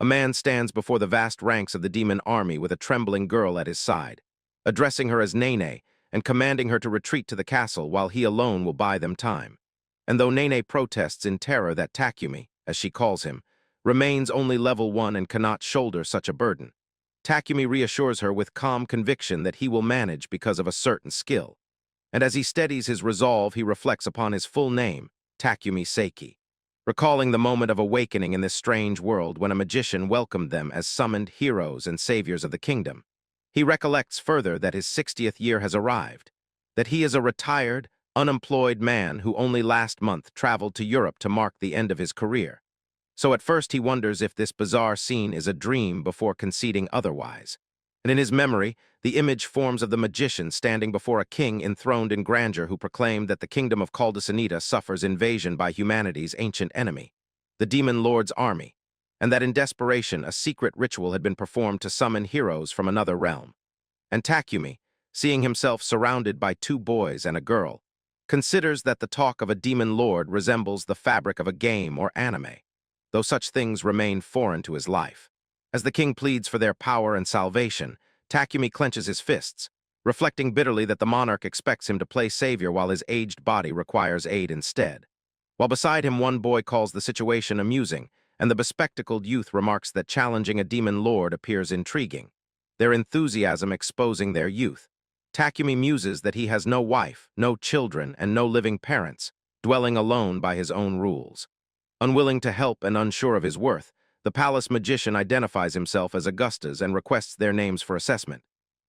a man stands before the vast ranks of the demon army with a trembling girl at his side, addressing her as Nene and commanding her to retreat to the castle while he alone will buy them time. And though Nene protests in terror that Takumi, as she calls him, remains only level 1 and cannot shoulder such a burden, Takumi reassures her with calm conviction that he will manage because of a certain skill. And as he steadies his resolve, he reflects upon his full name, Takumi Saiki, recalling the moment of awakening in this strange world when a magician welcomed them as summoned heroes and saviors of the kingdom. He recollects further that his 60th year has arrived, that he is a retired, unemployed man who only last month traveled to Europe to mark the end of his career. So at first he wonders if this bizarre scene is a dream before conceding otherwise. And in his memory, the image forms of the magician standing before a king enthroned in grandeur who proclaimed that the kingdom of Caldesanita suffers invasion by humanity's ancient enemy, the demon lord's army, and that in desperation a secret ritual had been performed to summon heroes from another realm. And Takumi, seeing himself surrounded by 2 boys and a girl, considers that the talk of a demon lord resembles the fabric of a game or anime, though such things remain foreign to his life. As the king pleads for their power and salvation, Takumi clenches his fists, reflecting bitterly that the monarch expects him to play savior while his aged body requires aid instead. While beside him one boy calls the situation amusing, and the bespectacled youth remarks that challenging a demon lord appears intriguing, their enthusiasm exposing their youth. Takumi muses that he has no wife, no children, and no living parents, dwelling alone by his own rules. Unwilling to help and unsure of his worth, the palace magician identifies himself as Augustus and requests their names for assessment,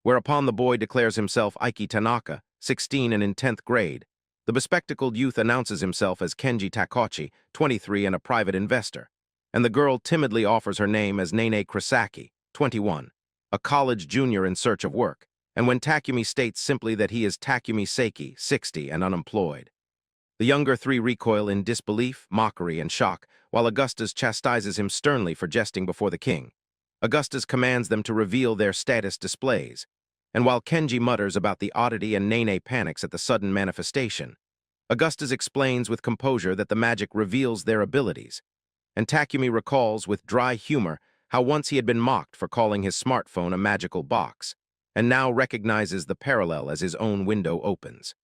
whereupon the boy declares himself Aiki Tanaka, 16 and in 10th grade. The bespectacled youth announces himself as Kenji Takochi, 23 and a private investor, and the girl timidly offers her name as Nene Kurosaki, 21, a college junior in search of work, and when Takumi states simply that he is Takumi Saiki, 60 and unemployed. The younger 3 recoil in disbelief, mockery, and shock, while Augustus chastises him sternly for jesting before the king. Augustus commands them to reveal their status displays, and while Kenji mutters about the oddity and Nene panics at the sudden manifestation, Augustus explains with composure that the magic reveals their abilities, and Takumi recalls with dry humor how once he had been mocked for calling his smartphone a magical box, and now recognizes the parallel as his own window opens.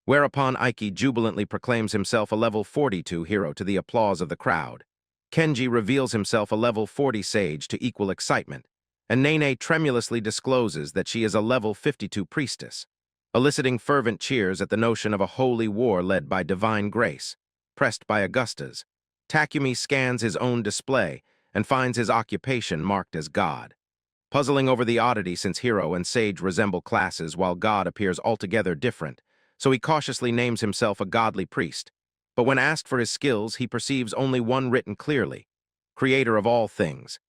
Whereupon Aiki jubilantly proclaims himself a level 42 hero to the applause of the crowd. Kenji reveals himself a level 40 sage to equal excitement, and Nene tremulously discloses that she is a level 52 priestess, eliciting fervent cheers at the notion of a holy war led by divine grace. Pressed by Augustus, Takumi scans his own display and finds his occupation marked as God. Puzzling over the oddity since hero and sage resemble classes while God appears altogether different, so he cautiously names himself a godly priest. But when asked for his skills, he perceives only one written clearly, creator of all things,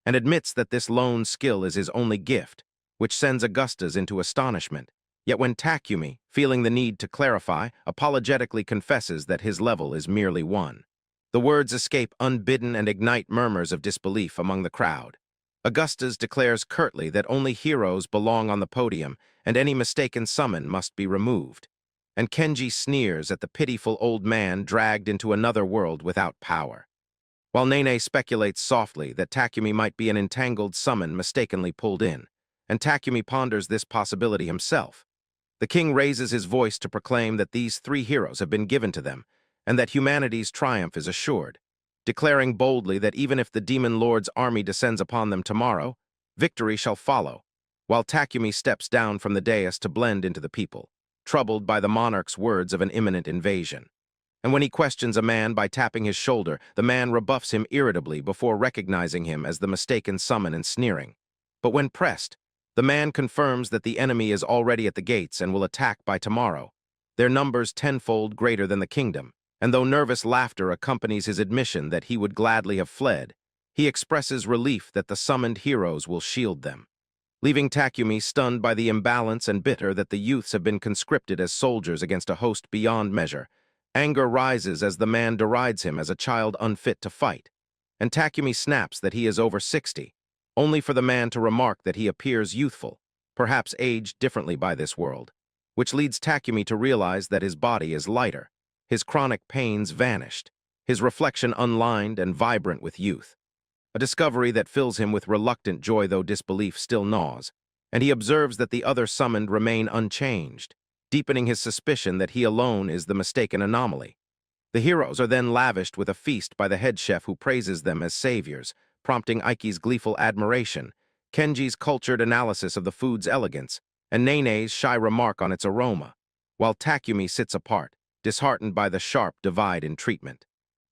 and admits that this lone skill is his only gift, which sends Augustus into astonishment. Yet when Takumi, feeling the need to clarify, apologetically confesses that his level is merely 1. The words escape unbidden and ignite murmurs of disbelief among the crowd. Augustus declares curtly that only heroes belong on the podium and any mistaken summon must be removed. And Kenji sneers at the pitiful old man dragged into another world without power, while Nene speculates softly that Takumi might be an entangled summon mistakenly pulled in, and Takumi ponders this possibility himself. The king raises his voice to proclaim that these 3 heroes have been given to them, and that humanity's triumph is assured, declaring boldly that even if the demon lord's army descends upon them tomorrow, victory shall follow, while Takumi steps down from the dais to blend into the people, troubled by the monarch's words of an imminent invasion. And when he questions a man by tapping his shoulder, the man rebuffs him irritably before recognizing him as the mistaken summon and sneering. But when pressed, the man confirms that the enemy is already at the gates and will attack by tomorrow, their numbers tenfold greater than the kingdom, and though nervous laughter accompanies his admission that he would gladly have fled, he expresses relief that the summoned heroes will shield them, leaving Takumi stunned by the imbalance and bitter that the youths have been conscripted as soldiers against a host beyond measure. Anger rises as the man derides him as a child unfit to fight, and Takumi snaps that he is over 60, only for the man to remark that he appears youthful, perhaps aged differently by this world, which leads Takumi to realize that his body is lighter, his chronic pains vanished, his reflection unlined and vibrant with youth. a discovery that fills him with reluctant joy though disbelief still gnaws, and he observes that the other summoned remain unchanged, deepening his suspicion that he alone is the mistaken anomaly. The heroes are then lavished with a feast by the head chef who praises them as saviors, prompting Aiki's gleeful admiration, Kenji's cultured analysis of the food's elegance, and Nene's shy remark on its aroma, while Takumi sits apart, disheartened by the sharp divide in treatment,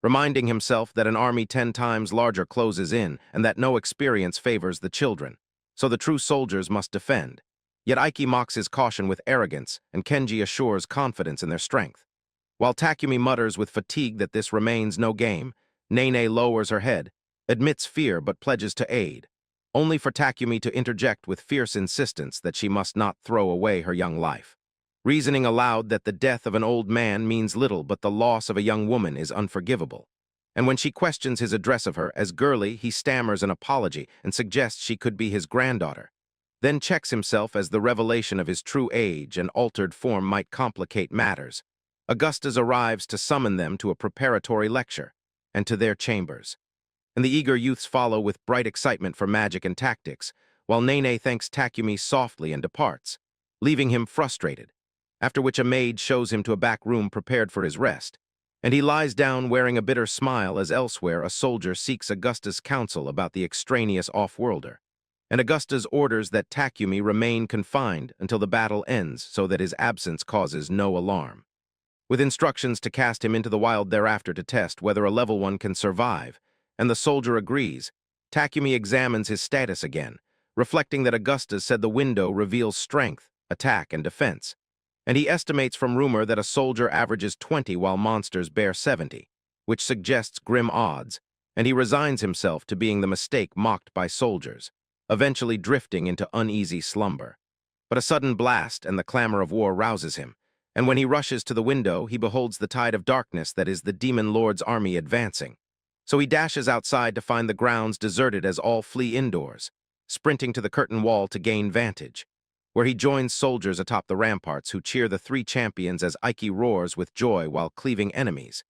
reminding himself that an army 10 times larger closes in and that no experience favors the children, so the true soldiers must defend. Yet Aiki mocks his caution with arrogance, and Kenji assures confidence in their strength. While Takumi mutters with fatigue that this remains no game, Nene lowers her head, admits fear but pledges to aid, only for Takumi to interject with fierce insistence that she must not throw away her young life, reasoning aloud that the death of an old man means little but the loss of a young woman is unforgivable. And when she questions his address of her as girly, he stammers an apology and suggests she could be his granddaughter, then checks himself as the revelation of his true age and altered form might complicate matters. Augustus arrives to summon them to a preparatory lecture, and to their chambers. And the eager youths follow with bright excitement for magic and tactics, while Nene thanks Takumi softly and departs, leaving him frustrated, after which a maid shows him to a back room prepared for his rest, and he lies down wearing a bitter smile as elsewhere a soldier seeks Augustus' counsel about the extraneous off-worlder, and Augustus orders that Takumi remain confined until the battle ends so that his absence causes no alarm, with instructions to cast him into the wild thereafter to test whether a level 1 can survive, and the soldier agrees. Takumi examines his status again, reflecting that Augustus said the window reveals strength, attack, and defense, and he estimates from rumor that a soldier averages 20 while monsters bear 70, which suggests grim odds, and he resigns himself to being the mistake mocked by soldiers, eventually drifting into uneasy slumber. But a sudden blast and the clamor of war rouses him, and when he rushes to the window, he beholds the tide of darkness that is the demon lord's army advancing. So he dashes outside to find the grounds deserted as all flee indoors, sprinting to the curtain wall to gain vantage, where he joins soldiers atop the ramparts who cheer the 3 champions as Aiki roars with joy while cleaving enemies.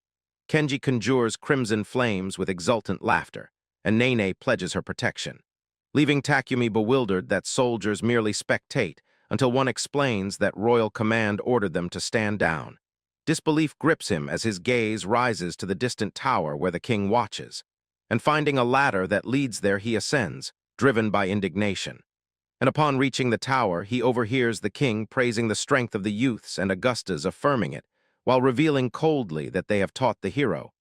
Kenji conjures crimson flames with exultant laughter, and Nene pledges her protection, leaving Takumi bewildered that soldiers merely spectate until one explains that royal command ordered them to stand down. Disbelief grips him as his gaze rises to the distant tower where the king watches, and finding a ladder that leads there he ascends, driven by indignation. And upon reaching the tower, he overhears the king praising the strength of the youths and Augustus affirming it, while revealing coldly that they have taught the hero,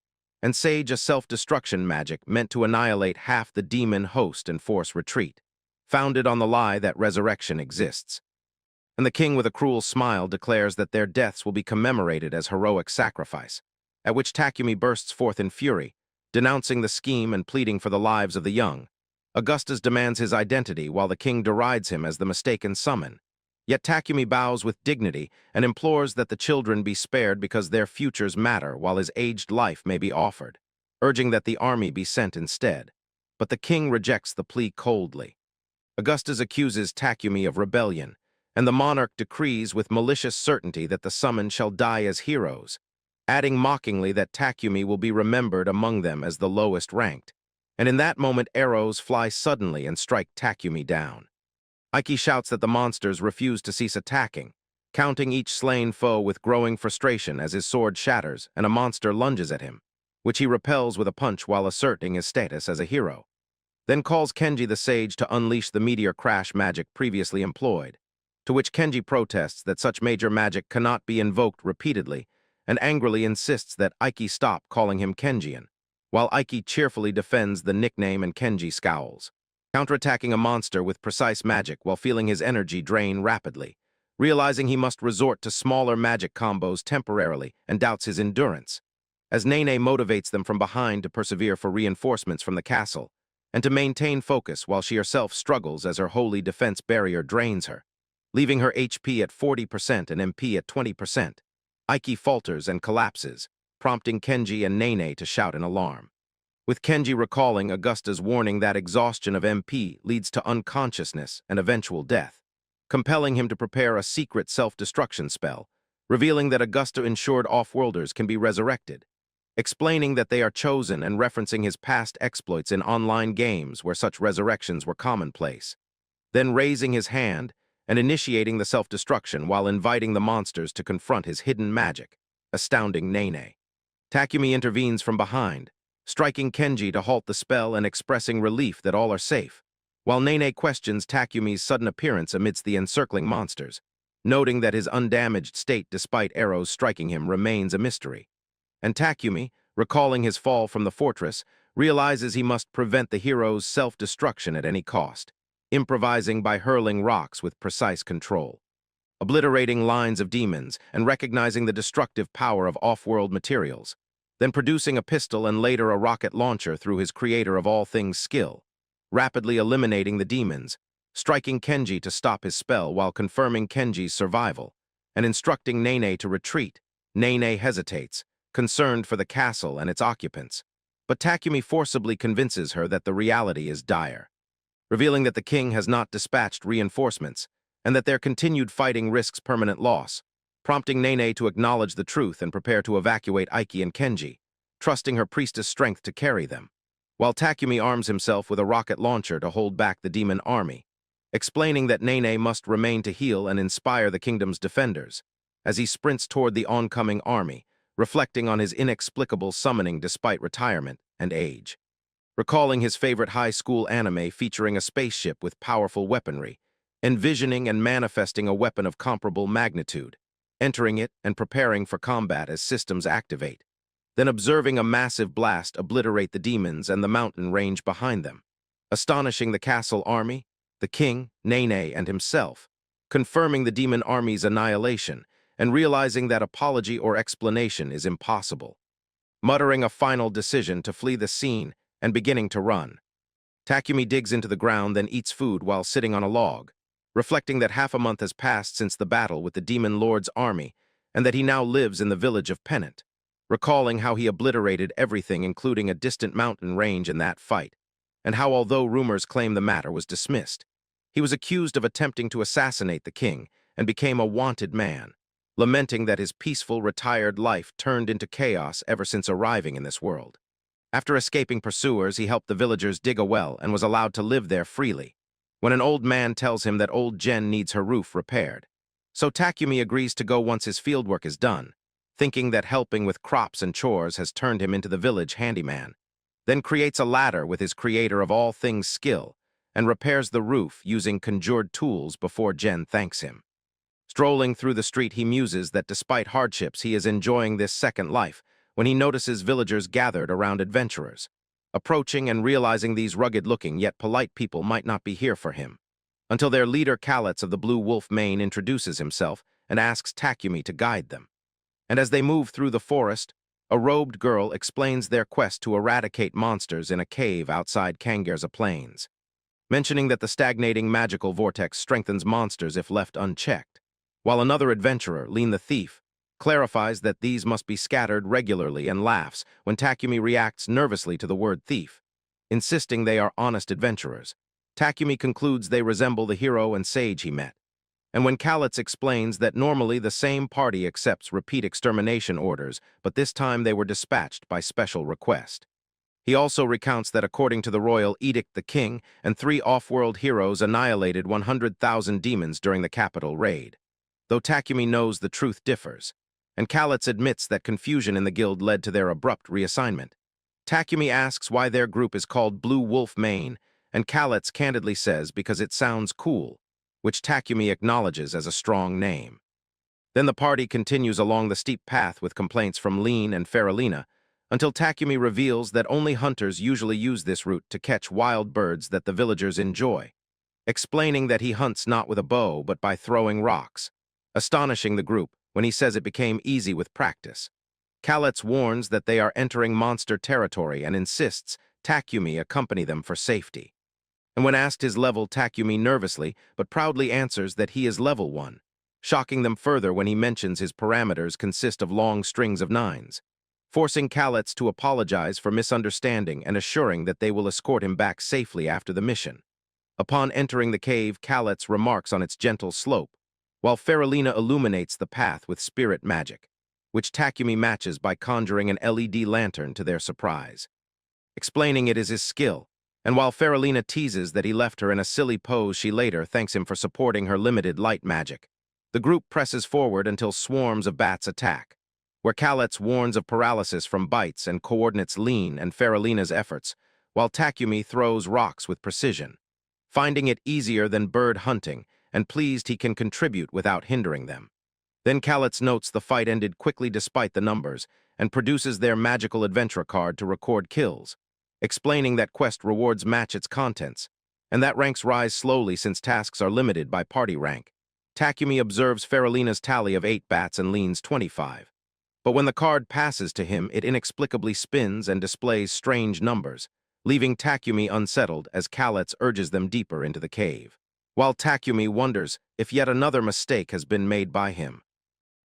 and sage a self-destruction magic meant to annihilate half the demon host and force retreat, founded on the lie that resurrection exists. And the king with a cruel smile declares that their deaths will be commemorated as heroic sacrifice, at which Takumi bursts forth in fury, denouncing the scheme and pleading for the lives of the young. Augustus demands his identity while the king derides him as the mistaken summon. Yet Takumi bows with dignity and implores that the children be spared because their futures matter while his aged life may be offered, urging that the army be sent instead. But the king rejects the plea coldly. Augustus accuses Takumi of rebellion, and the monarch decrees with malicious certainty that the summoned shall die as heroes, adding mockingly that Takumi will be remembered among them as the lowest ranked. And in that moment arrows fly suddenly and strike Takumi down. Aiki shouts that the monsters refuse to cease attacking, counting each slain foe with growing frustration as his sword shatters and a monster lunges at him, which he repels with a punch while asserting his status as a hero. Then calls Kenji the sage to unleash the meteor crash magic previously employed, to which Kenji protests that such major magic cannot be invoked repeatedly and angrily insists that Aiki stop calling him Kenjian, while Aiki cheerfully defends the nickname and Kenji scowls, counterattacking a monster with precise magic while feeling his energy drain rapidly, realizing he must resort to smaller magic combos temporarily and doubts his endurance, as Nene motivates them from behind to persevere for reinforcements from the castle and to maintain focus while she herself struggles as her holy defense barrier drains her, leaving her HP at 40% and MP at 20%. Aiki falters and collapses, prompting Kenji and Nene to shout in alarm, with Kenji recalling Augusta's warning that exhaustion of MP leads to unconsciousness and eventual death, compelling him to prepare a secret self-destruction spell, revealing that Augusta ensured off-worlders can be resurrected. explaining that they are chosen and referencing his past exploits in online games where such resurrections were commonplace. Then raising his hand and initiating the self-destruction while inviting the monsters to confront his hidden magic, astounding Nene. Takumi intervenes from behind, striking Kenji to halt the spell and expressing relief that all are safe, while Nene questions Takumi's sudden appearance amidst the encircling monsters, noting that his undamaged state despite arrows striking him remains a mystery. And Takumi, recalling his fall from the fortress, realizes he must prevent the hero's self-destruction at any cost, improvising by hurling rocks with precise control, obliterating lines of demons and recognizing the destructive power of off-world materials, then producing a pistol and later a rocket launcher through his creator of all things skill, rapidly eliminating the demons, striking Kenji to stop his spell while confirming Kenji's survival, and instructing Nene to retreat. Nene hesitates, concerned for the castle and its occupants, but Takumi forcibly convinces her that the reality is dire, revealing that the king has not dispatched reinforcements and that their continued fighting risks permanent loss, prompting Nene to acknowledge the truth and prepare to evacuate Aiki and Kenji, trusting her priestess' strength to carry them, while Takumi arms himself with a rocket launcher to hold back the demon army, explaining that Nene must remain to heal and inspire the kingdom's defenders, as he sprints toward the oncoming army, reflecting on his inexplicable summoning despite retirement and age. Recalling his favorite high school anime featuring a spaceship with powerful weaponry, envisioning and manifesting a weapon of comparable magnitude, entering it and preparing for combat as systems activate, then observing a massive blast obliterate the demons and the mountain range behind them, astonishing the castle army, the king, Nene, and himself, confirming the demon army's annihilation, and realizing that apology or explanation is impossible, muttering a final decision to flee the scene and beginning to run. Takumi digs into the ground, then eats food while sitting on a log, reflecting that half a month has passed since the battle with the demon lord's army and that he now lives in the village of Penant, recalling how he obliterated everything including a distant mountain range in that fight, and how although rumors claim the matter was dismissed, he was accused of attempting to assassinate the king and became a wanted man, lamenting that his peaceful, retired life turned into chaos ever since arriving in this world. After escaping pursuers, he helped the villagers dig a well and was allowed to live there freely, when an old man tells him that old Jen needs her roof repaired. So Takumi agrees to go once his fieldwork is done, thinking that helping with crops and chores has turned him into the village handyman, then creates a ladder with his creator of all things skill and repairs the roof using conjured tools before Jen thanks him. Strolling through the street, he muses that despite hardships, he is enjoying this second life when he notices villagers gathered around adventurers, approaching and realizing these rugged-looking yet polite people might not be here for him, until their leader Kalitz of the Blue Wolf Mane introduces himself and asks Takumi to guide them. And as they move through the forest, a robed girl explains their quest to eradicate monsters in a cave outside Kangerza Plains, mentioning that the stagnating magical vortex strengthens monsters if left unchecked, while another adventurer, Lean the Thief, clarifies that these must be scattered regularly and laughs when Takumi reacts nervously to the word thief, insisting they are honest adventurers. Takumi concludes they resemble the hero and sage he met, and when Kalitz explains that normally the same party accepts repeat extermination orders, but this time they were dispatched by special request. He also recounts that according to the royal edict, the king and 3 off-world heroes annihilated 100,000 demons during the capital raid, though Takumi knows the truth differs, and Kalitz admits that confusion in the guild led to their abrupt reassignment. Takumi asks why their group is called Blue Wolf Mane, and Kalitz candidly says because it sounds cool, which Takumi acknowledges as a strong name. Then the party continues along the steep path with complaints from Lean and Faralina, until Takumi reveals that only hunters usually use this route to catch wild birds that the villagers enjoy, explaining that he hunts not with a bow but by throwing rocks, astonishing the group when he says it became easy with practice. Kalitz warns that they are entering monster territory and insists Takumi accompany them for safety. And when asked his level, Takumi nervously but proudly answers that he is level 1, shocking them further when he mentions his parameters consist of long strings of 9s, forcing Kalitz to apologize for misunderstanding and assuring that they will escort him back safely after the mission. Upon entering the cave, Kalitz remarks on its gentle slope, while Faralina illuminates the path with spirit magic, which Takumi matches by conjuring an LED lantern to their surprise. Explaining it is his skill, and while Faralina teases that he left her in a silly pose, she later thanks him for supporting her limited light magic. The group presses forward until swarms of bats attack, where Kalitz warns of paralysis from bites and coordinates Lean and Faralina's efforts, while Takumi throws rocks with precision, finding it easier than bird hunting and pleased he can contribute without hindering them. Then Kalitz notes the fight ended quickly despite the numbers and produces their magical adventure card to record kills, explaining that quest rewards match its contents, and that ranks rise slowly since tasks are limited by party rank. Takumi observes Faralina's tally of 8 bats and Lean's 25. But when the card passes to him, it inexplicably spins and displays strange numbers, leaving Takumi unsettled as Kalitz urges them deeper into the cave, while Takumi wonders if yet another mistake has been made by him.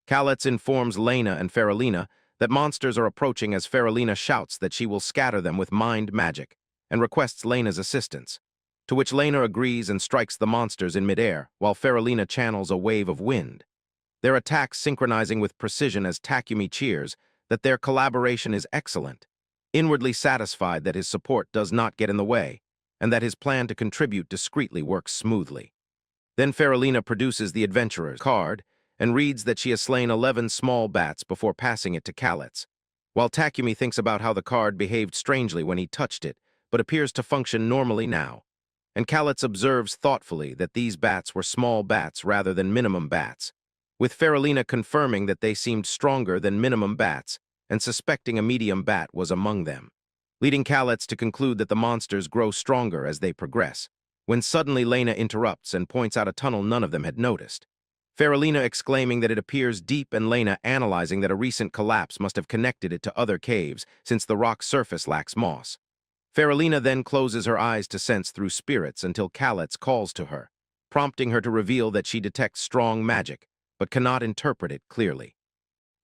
Kalitz informs Lena and Faralina that monsters are approaching as Faralina shouts that she will scatter them with mind magic and requests Lena's assistance, to which Lena agrees and strikes the monsters in midair while Faralina channels a wave of wind, their attacks synchronizing with precision as Takumi cheers that their collaboration is excellent, inwardly satisfied that his support does not get in the way and that his plan to contribute discreetly works smoothly. Then Faralina produces the adventurer's card and reads that she has slain 11 small bats before passing it to Kalitz, while Takumi thinks about how the card behaved strangely when he touched it, but appears to function normally now. And Kalitz observes thoughtfully that these bats were small bats rather than minimum bats, with Faralina confirming that they seemed stronger than minimum bats and suspecting a medium bat was among them, leading Kalitz to conclude that the monsters grow stronger as they progress, when suddenly Lena interrupts and points out a tunnel none of them had noticed. Faralina exclaiming that it appears deep and Lena analyzing that a recent collapse must have connected it to other caves since the rock's surface lacks moss. Faralina then closes her eyes to sense through spirits until Kalitz calls to her, prompting her to reveal that she detects strong magic, but cannot interpret it clearly.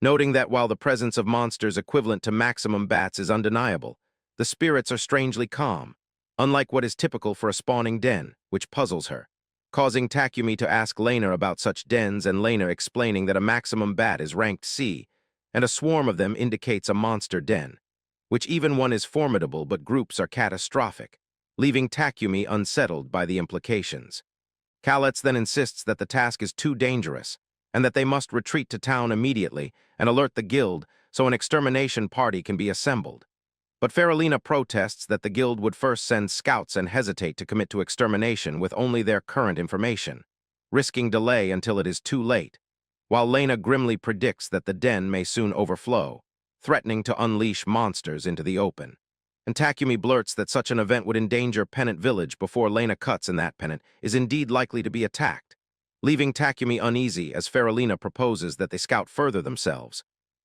Noting that while the presence of monsters equivalent to maximum bats is undeniable, the spirits are strangely calm, unlike what is typical for a spawning den, which puzzles her, causing Takumi to ask Lena about such dens and Lena explaining that a maximum bat is ranked C, and a swarm of them indicates a monster den, which even one is formidable but groups are catastrophic, leaving Takumi unsettled by the implications. Kalitz then insists that the task is too dangerous, and that they must retreat to town immediately and alert the guild so an extermination party can be assembled. But Faralina protests that the guild would first send scouts and hesitate to commit to extermination with only their current information, risking delay until it is too late, while Lena grimly predicts that the den may soon overflow, threatening to unleash monsters into the open. And Takumi blurts that such an event would endanger Penant village before Lena cuts in that Penant is indeed likely to be attacked, leaving Takumi uneasy as Faralina proposes that they scout further themselves,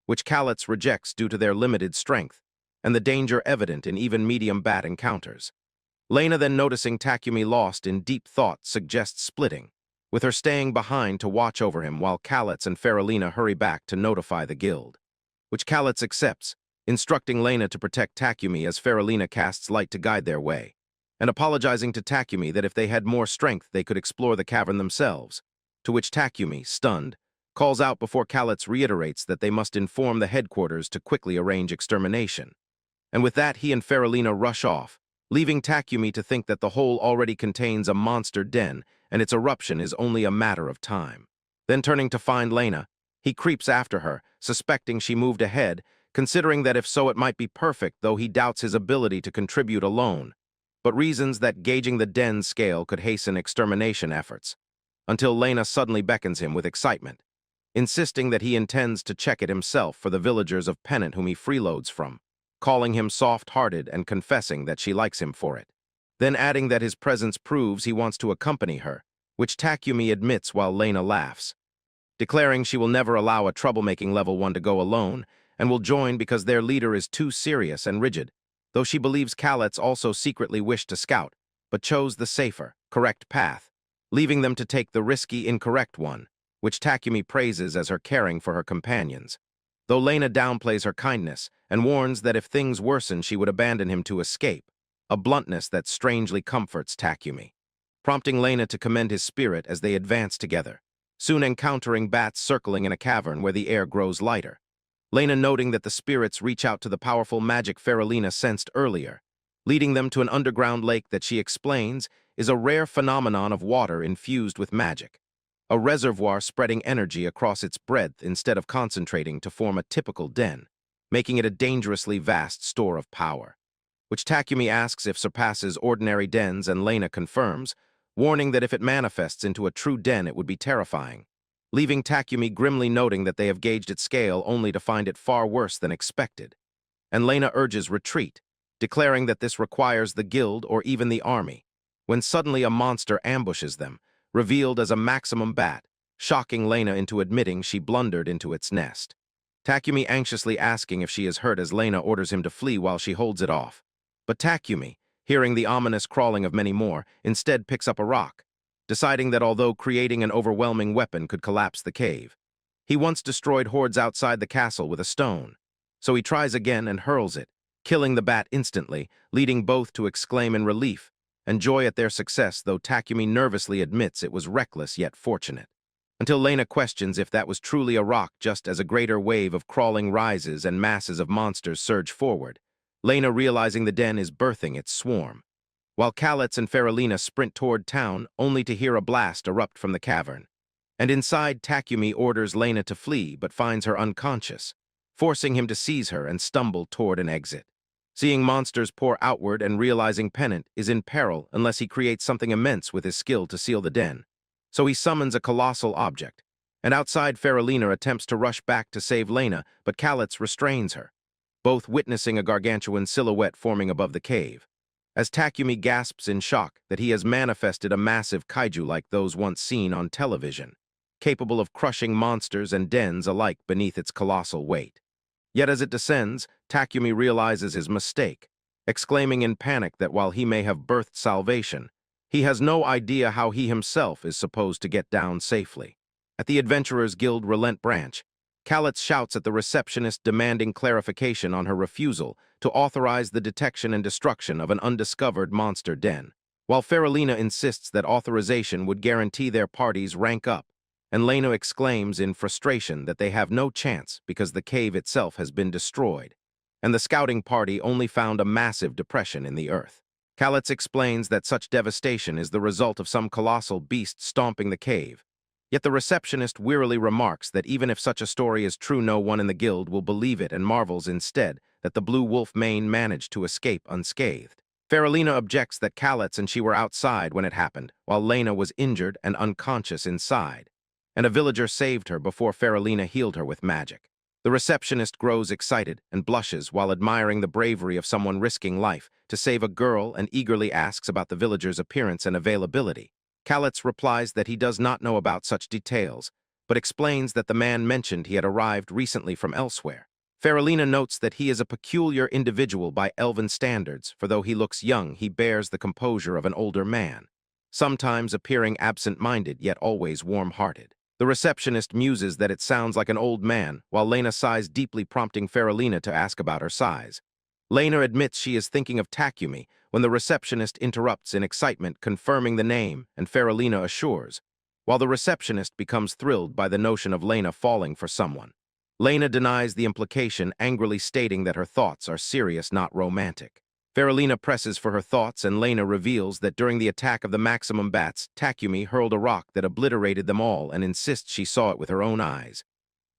which Kalitz rejects due to their limited strength and the danger evident in even medium bat encounters. Lena then noticing Takumi lost in deep thought suggests splitting, with her staying behind to watch over him while Kalitz and Faralina hurry back to notify the guild, which Kalitz accepts, instructing Lena to protect Takumi as Faralina casts light to guide their way, and apologizing to Takumi that if they had more strength they could explore the cavern themselves, to which Takumi, stunned, calls out before Kalitz reiterates that they must inform the headquarters to quickly arrange extermination. And with that he and Faralina rush off, leaving Takumi to think that the hole already contains a monster den and its eruption is only a matter of time. Then turning to find Lena, he creeps after her, suspecting she moved ahead, considering that if so it might be perfect, though he doubts his ability to contribute alone, but reasons that gauging the den's scale could hasten extermination efforts, until Lena suddenly beckons him with excitement, insisting that he intends to check it himself for the villagers of Penant whom he freeloads from, calling him soft-hearted and confessing that she likes him for it, then adding that his presence proves he wants to accompany her, which Takumi admits while Lena laughs, declaring she will never allow a troublemaking level 1 to go alone and will join because their leader is too serious and rigid, though she believes Kalitz also secretly wished to scout, but chose the safer, correct path, leaving them to take the risky, incorrect one, which Takumi praises as her caring for her companions, though Lena downplays her kindness and warns that if things worsen she would abandon him to escape, a bluntness that strangely comforts Takumi, prompting Lena to commend his spirit as they advance together, soon encountering bats circling in a cavern where the air grows lighter, Lena noting that the spirits reach out to the powerful magic Faralina sensed earlier, leading them to an underground lake that she explains is a rare phenomenon of water infused with magic, a reservoir spreading energy across its breadth instead of concentrating to form a typical den, making it a dangerously vast store of power, which Takumi asks if surpasses ordinary dens and Lena confirms, warning that if it manifests into a true den it would be terrifying, leaving Takumi grimly noting that they have gauged its scale only to find it far worse than expected. And Lena urges retreat, declaring that this requires the guild or even the army, when suddenly a monster ambushes them, revealed as a maximum bat, shocking Lena into admitting she blundered into its nest. Takumi anxiously asking if she is hurt as Lena orders him to flee while she holds it off. But Takumi, hearing the ominous crawling of many more, instead picks up a rock, deciding that although creating an overwhelming weapon could collapse the cave, he once destroyed hordes outside the castle with a stone. So he tries again and hurls it, killing the bat instantly, leading both to exclaim in relief and joy at their success, though Takumi nervously admits it was reckless yet fortunate. Until Lena questions if that was truly a rock just as a greater wave of crawling rises and masses of monsters surge forward, Lena realizing the den is birthing its swarm, while Kalitz and Faralina sprint toward town only to hear a blast erupt from the cavern. And inside, Takumi orders Lena to flee but finds her unconscious, forcing him to seize her and stumble toward an exit. Seeing monsters pour outward and realizing Penant is in peril unless he creates something immense with his skill to seal the den, so he summons a colossal object, and outside Faralina attempts to rush back to save Lena, but Kalitz restrains her, both witnessing a gargantuan silhouette forming above the cave, as Takumi gasps in shock that he has manifested a massive kaiju like those once seen on television, capable of crushing monsters and dens alike beneath its colossal weight. Yet as it descends, Takumi realizes his mistake, exclaiming in panic that while he may have birthed salvation, he has no idea how he himself is supposed to get down safely. At the Adventurers Guild Relent branch, Kalitz shouts at the receptionist demanding clarification on her refusal to authorize the detection and destruction of an undiscovered monster den, while Faralina insists that authorization would guarantee their party's rank up, and Lena exclaims in frustration that they have no chance because the cave itself has been destroyed, and the scouting party only found a massive depression in the earth. Kalitz explains that such devastation is the result of some colossal beast stomping the cave, yet the receptionist wearily remarks that even if such a story is true, no one in the guild will believe it and marvels instead that the blue wolf mane managed to escape unscathed. Faralina objects that Kalitz and she were outside when it happened, while Lena was injured and unconscious inside, and a villager saved her before Faralina healed her with magic. The receptionist grows excited and blushes while admiring the bravery of someone risking life to save a girl and eagerly asks about the villager's appearance and availability. Kalitz replies that he does not know about such details, but explains that the man mentioned he had arrived recently from elsewhere. Faralina notes that he is a peculiar individual by Elven standards, for though he looks young, he bears the composure of an older man, sometimes appearing absent-minded yet always warm-hearted. The receptionist muses that it sounds like an old man, while Lena sighs deeply, prompting Faralina to ask about her size. Lena admits she is thinking of Takumi when the receptionist interrupts in excitement, confirming the name, and Faralina assures, while the receptionist becomes thrilled by the notion of Lena falling for someone. Lena denies the implication, angrily stating that her thoughts are serious, not romantic. Faralina presses for her thoughts, and Lena reveals that during the attack of the maximum bats, Takumi hurled a rock that obliterated them all and insists she saw it with her own eyes.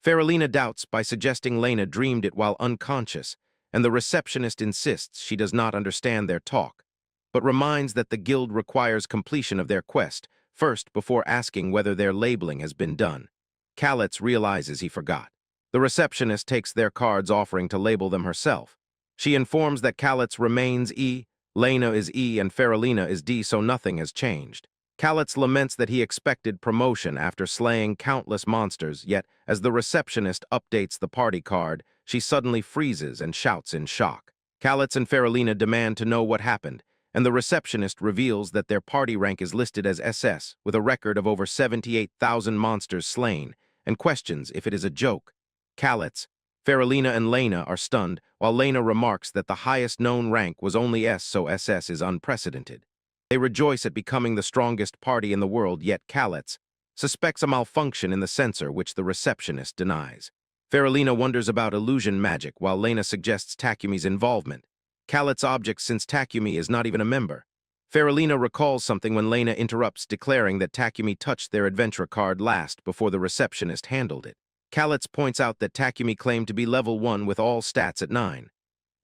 Faralina doubts by suggesting Lena dreamed it while unconscious, and the receptionist insists she does not understand their talk, but reminds that the guild requires completion of their quest first before asking whether their labeling has been done. Kalitz realizes he forgot. The receptionist takes their cards, offering to label them herself. She informs that Kalitz remains E, Lena is E, and Faralina is D, so nothing has changed. Kalitz laments that he expected promotion after slaying countless monsters, yet as the receptionist updates the party card, she suddenly freezes and shouts in shock. Kalitz and Faralina demand to know what happened, and the receptionist reveals that their party rank is listed as SS, with a record of over 78,000 monsters slain, and questions if it is a joke. Kalitz, Faralina, and Lena are stunned, while Lena remarks that the highest known rank was only S, so SS is unprecedented. They rejoice at becoming the strongest party in the world, yet Kalitz suspects a malfunction in the sensor, which the receptionist denies. Faralina wonders about illusion magic while Lena suggests Takumi's involvement. Khalet's object since Takumi is not even a member. Faralina recalls something when Lena interrupts, declaring that Takumi touched their adventure card last before the receptionist handled it. Khalet points out that Takumi claimed to be level 1 with all stats at 9.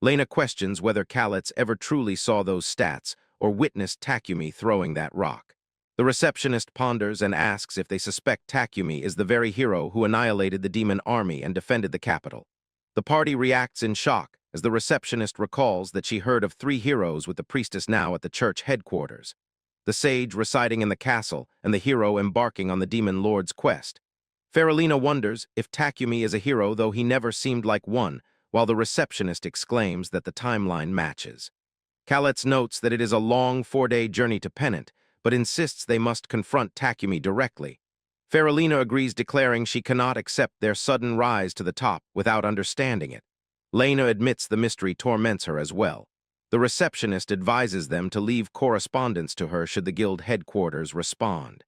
Lena questions whether Khalet ever truly saw those stats or witnessed Takumi throwing that rock. The receptionist ponders and asks if they suspect Takumi is the very hero who annihilated the demon army and defended the capital. The party reacts in shock as the receptionist recalls that she heard of 3 heroes with the priestess now at the church headquarters. The sage residing in the castle and the hero embarking on the demon lord's quest. Faralina wonders if Takumi is a hero, though he never seemed like one, while the receptionist exclaims that the timeline matches. Khalet notes that it is a long 4-day journey to Penant, but insists they must confront Takumi directly. Faralina agrees, declaring she cannot accept their sudden rise to the top without understanding it. Lena admits the mystery torments her as well. The receptionist advises them to leave correspondence to her should the guild headquarters respond.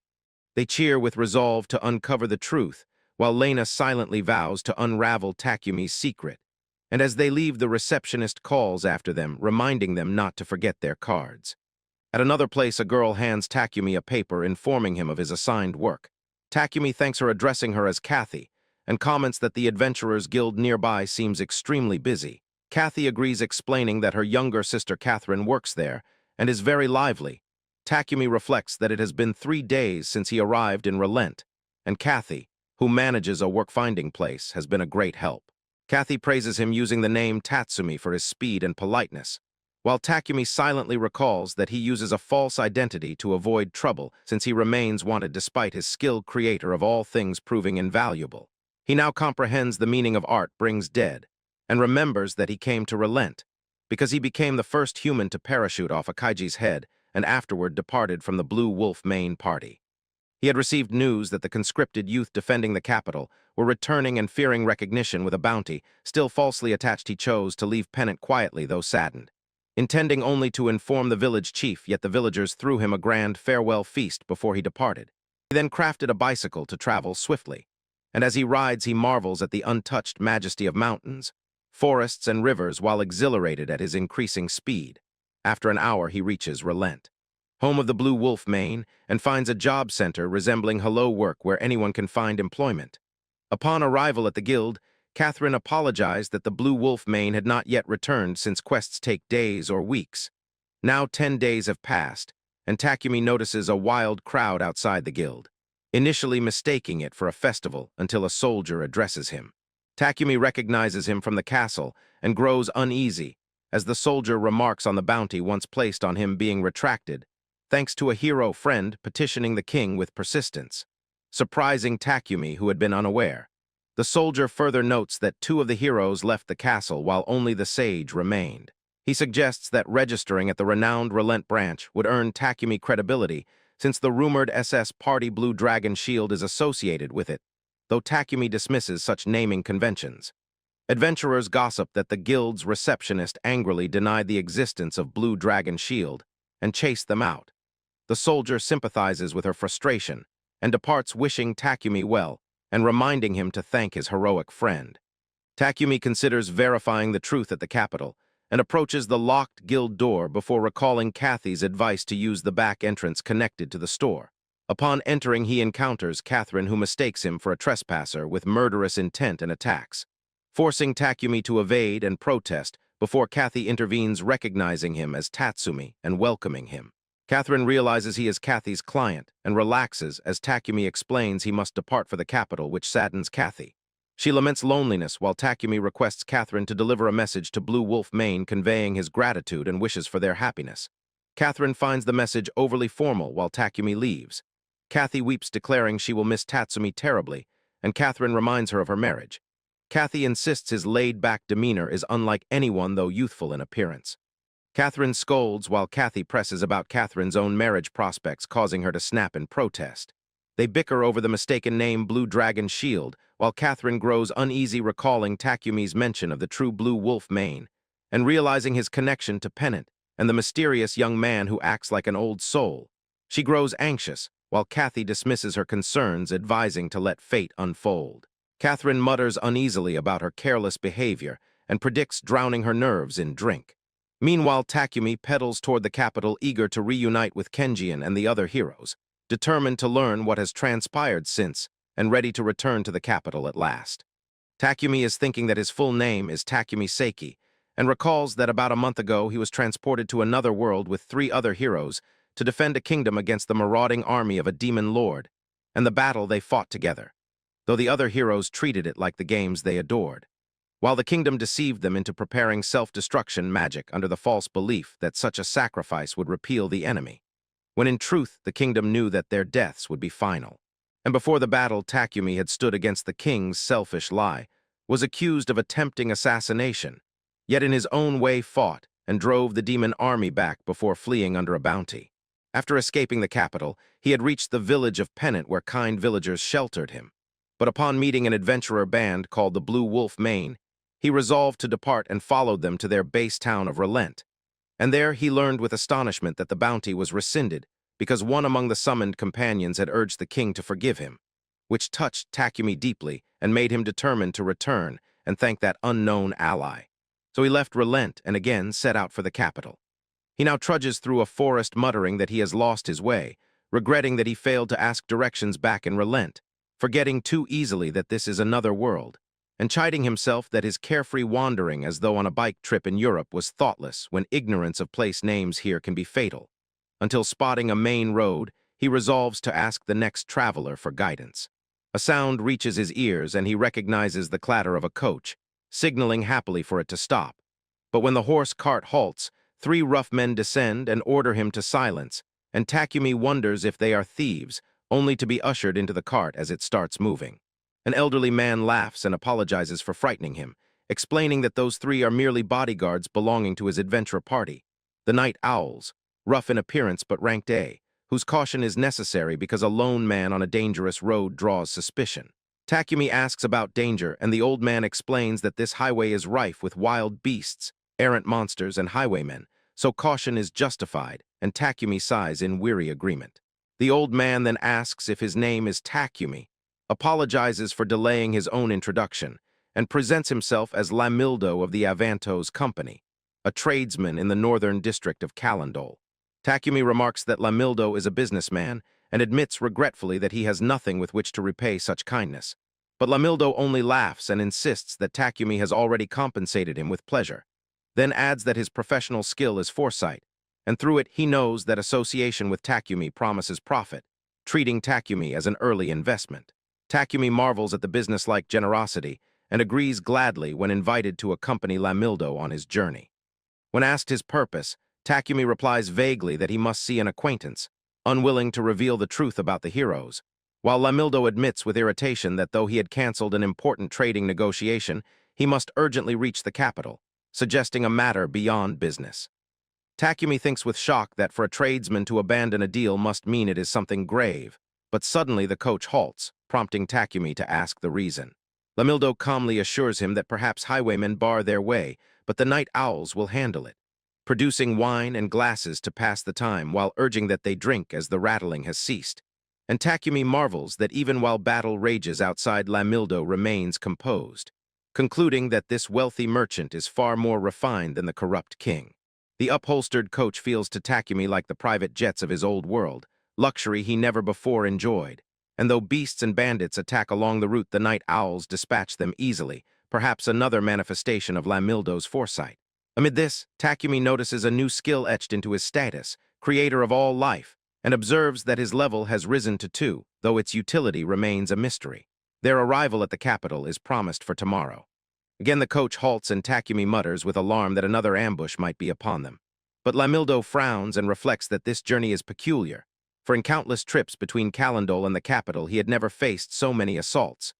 They cheer with resolve to uncover the truth, while Lena silently vows to unravel Takumi's secret. And as they leave, the receptionist calls after them, reminding them not to forget their cards. At another place, a girl hands Takumi a paper informing him of his assigned work. Takumi thanks her, addressing her as Kathy, and comments that the Adventurers Guild nearby seems extremely busy. Kathy agrees, explaining that her younger sister Catherine works there and is very lively. Takumi reflects that it has been 3 days since he arrived in Relent, and Kathy, who manages a work-finding place, has been a great help. Kathy praises him using the name Tatsumi for his speed and politeness, while Takumi silently recalls that he uses a false identity to avoid trouble since he remains wanted despite his skilled creator of all things proving invaluable. He now comprehends the meaning of art brings dead, and remembers that he came to Relent because he became the first human to parachute off Akaiji's head and afterward departed from the Blue Wolf main party. He had received news that the conscripted youth defending the capital were returning, and fearing recognition with a bounty still falsely attached, he chose to leave Penant quietly, though saddened, intending only to inform the village chief, yet the villagers threw him a grand farewell feast before he departed. He then crafted a bicycle to travel swiftly, and as he rides he marvels at the untouched majesty of mountains, forests, and rivers while exhilarated at his increasing speed. After an hour he reaches Relent, home of the Blue Wolf main, and finds a job center resembling Hello Work where anyone can find employment. Upon arrival at the guild, Catherine apologized that the Blue Wolf main had not yet returned since quests take days or weeks. Now 10 days have passed, and Takumi notices a wild crowd outside the guild, initially mistaking it for a festival until a soldier addresses him. Takumi recognizes him from the castle and grows uneasy as the soldier remarks on the bounty once placed on him being retracted, thanks to a hero friend petitioning the king with persistence, surprising Takumi, who had been unaware. The soldier further notes that 2 of the heroes left the castle while only the sage remained. He suggests that registering at the renowned Relent branch would earn Takumi credibility, since the rumored SS Party Blue Dragon Shield is associated with it, though Takumi dismisses such naming conventions. Adventurers gossip that the guild's receptionist angrily denied the existence of Blue Dragon Shield and chased them out. The soldier sympathizes with her frustration and departs, wishing Takumi well and reminding him to thank his heroic friend. Takumi considers verifying the truth at the capital and approaches the locked guild door before recalling Kathy's advice to use the back entrance connected to the store. Upon entering, he encounters Catherine, who mistakes him for a trespasser with murderous intent and attacks, forcing Takumi to evade and protest before Kathy intervenes, recognizing him as Tatsumi and welcoming him. Catherine realizes he is Kathy's client and relaxes as Takumi explains he must depart for the capital, which saddens Kathy. She laments loneliness while Takumi requests Catherine to deliver a message to Blue Wolf main conveying his gratitude and wishes for their happiness. Catherine finds the message overly formal while Takumi leaves. Kathy weeps, declaring she will miss Tatsumi terribly, and Catherine reminds her of her marriage. Kathy insists his laid-back demeanor is unlike anyone, though youthful in appearance. Catherine scolds while Kathy presses about Catherine's own marriage prospects, causing her to snap in protest. They bicker over the mistaken name Blue Dragon Shield, while Catherine grows uneasy recalling Takumi's mention of the true Blue Wolf main, and realizing his connection to Penant and the mysterious young man who acts like an old soul. She grows anxious, while Kathy dismisses her concerns, advising to let fate unfold. Catherine mutters uneasily about her careless behavior and predicts drowning her nerves in drink. Meanwhile, Takumi pedals toward the capital, eager to reunite with Kenji and the other heroes, determined to learn what has transpired since and ready to return to the capital at last. Takumi is thinking that his full name is Takumi Saiki and recalls that about a month ago he was transported to another world with 3 other heroes to defend a kingdom against the marauding army of a demon lord, and the battle they fought together, though the other heroes treated it like the games they adored, while the kingdom deceived them into preparing self-destruction magic under the false belief that such a sacrifice would repel the enemy, when in truth the kingdom knew that their deaths would be final. And before the battle, Takumi had stood against the king's selfish lie, was accused of attempting assassination, yet in his own way fought and drove the demon army back before fleeing under a bounty. After escaping the capital, he had reached the village of Penant where kind villagers sheltered him. But upon meeting an adventurer band called the Blue Wolf Mane, he resolved to depart and followed them to their base town of Relent. And there he learned with astonishment that the bounty was rescinded because one among the summoned companions had urged the king to forgive him, which touched Takumi deeply and made him determined to return and thank that unknown ally. So he left Relent and again set out for the capital. He now trudges through a forest muttering that he has lost his way, regretting that he failed to ask directions back in Relent, forgetting too easily that this is another world, and chiding himself that his carefree wandering as though on a bike trip in Europe was thoughtless when ignorance of place names here can be fatal. Until spotting a main road, he resolves to ask the next traveler for guidance. A sound reaches his ears and he recognizes the clatter of a coach, signaling happily for it to stop. But when the horse cart halts, 3 rough men descend and order him to silence, and Takumi wonders if they are thieves, only to be ushered into the cart as it starts moving. An elderly man laughs and apologizes for frightening him, explaining that those 3 are merely bodyguards belonging to his adventure party, the Night Owls, rough in appearance but ranked A, whose caution is necessary because a lone man on a dangerous road draws suspicion. Takumi asks about danger, and the old man explains that this highway is rife with wild beasts, errant monsters, and highwaymen, so caution is justified, and Takumi sighs in weary agreement. The old man then asks if his name is Takumi, apologizes for delaying his own introduction, and presents himself as Lamildo of the Avantos Company, a tradesman in the northern district of Calendol. Takumi remarks that Lamildo is a businessman and admits regretfully that he has nothing with which to repay such kindness. But Lamildo only laughs and insists that Takumi has already compensated him with pleasure, then adds that his professional skill is foresight, and through it he knows that association with Takumi promises profit, treating Takumi as an early investment. Takumi marvels at the businesslike generosity and agrees gladly when invited to accompany Lamildo on his journey. When asked his purpose, Takumi replies vaguely that he must see an acquaintance, unwilling to reveal the truth about the heroes, while Lamildo admits with irritation that though he had canceled an important trading negotiation, he must urgently reach the capital, suggesting a matter beyond business. Takumi thinks with shock that for a tradesman to abandon a deal must mean it is something grave, but suddenly the coach halts, prompting Takumi to ask the reason. Lamildo calmly assures him that perhaps highwaymen bar their way, but the night owls will handle it, producing wine and glasses to pass the time while urging that they drink as the rattling has ceased. And Takumi marvels that even while battle rages outside, Lamildo remains composed, concluding that this wealthy merchant is far more refined than the corrupt king. The upholstered coach feels to Takumi like the private jets of his old world, luxury he never before enjoyed. And though beasts and bandits attack along the route, the night owls dispatch them easily, perhaps another manifestation of Lamildo's foresight. Amid this, Takumi notices a new skill etched into his status, creator of all life, and observes that his level has risen to 2, though its utility remains a mystery. Their arrival at the capital is promised for tomorrow. Again the coach halts and Takumi mutters with alarm that another ambush might be upon them. But Lamildo frowns and reflects that this journey is peculiar, for in countless trips between Calendol and the capital he had never faced so many assaults.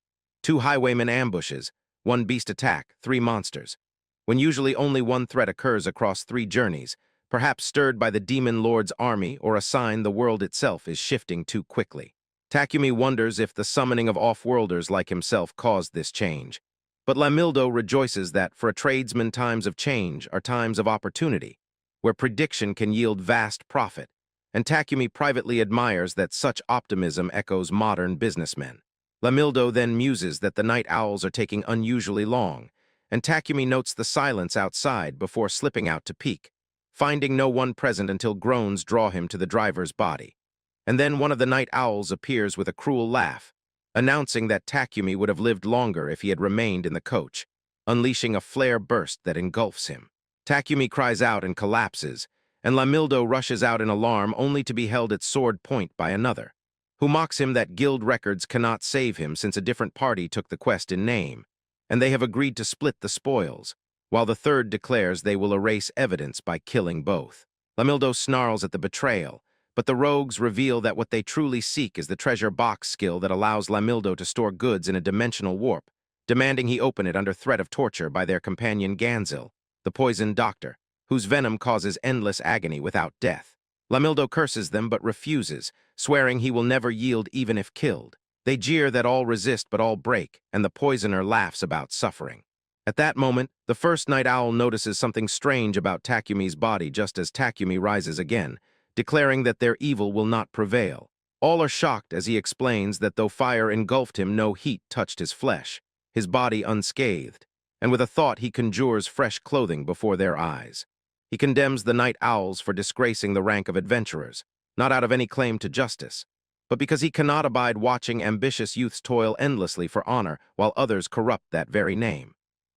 2 highwaymen ambushes, 1 beast attack, 3 monsters, when usually only 1 threat occurs across 3 journeys, perhaps stirred by the demon lord's army or a sign the world itself is shifting too quickly. Takumi wonders if the summoning of off-worlders like himself caused this change. But Lamildo rejoices that, for a tradesman, times of change are times of opportunity, where prediction can yield vast profit, and Takumi privately admires that such optimism echoes modern businessmen. Lamildo then muses that the night owls are taking unusually long, and Takumi notes the silence outside before slipping out to peek, finding no one present until groans draw him to the driver's body. And then one of the night owls appears with a cruel laugh, announcing that Takumi would have lived longer if he had remained in the coach, unleashing a flare burst that engulfs him. Takumi cries out and collapses, and Lamildo rushes out in alarm only to be held at sword point by another, who mocks him that guild records cannot save him since a different party took the quest in name, and they have agreed to split the spoils, while the third declares they will erase evidence by killing both. Lamildo snarls at the betrayal, but the rogues reveal that what they truly seek is the treasure box skill that allows Lamildo to store goods in a dimensional warp, demanding he open it under threat of torture by their companion Ganzil, the poisoned doctor, whose venom causes endless agony without death. Lamildo curses them but refuses, swearing he will never yield even if killed. They jeer that all resist but all break, and the poisoner laughs about suffering. At that moment, the first night owl notices something strange about Takumi's body just as Takumi rises again, declaring that their evil will not prevail. All are shocked as he explains that though fire engulfed him, no heat touched his flesh, his body unscathed, and with a thought he conjures fresh clothing before their eyes. He condemns the night owls for disgracing the rank of adventurers, not out of any claim to justice, but because he cannot abide watching ambitious youths toil endlessly for honor while others corrupt that very name.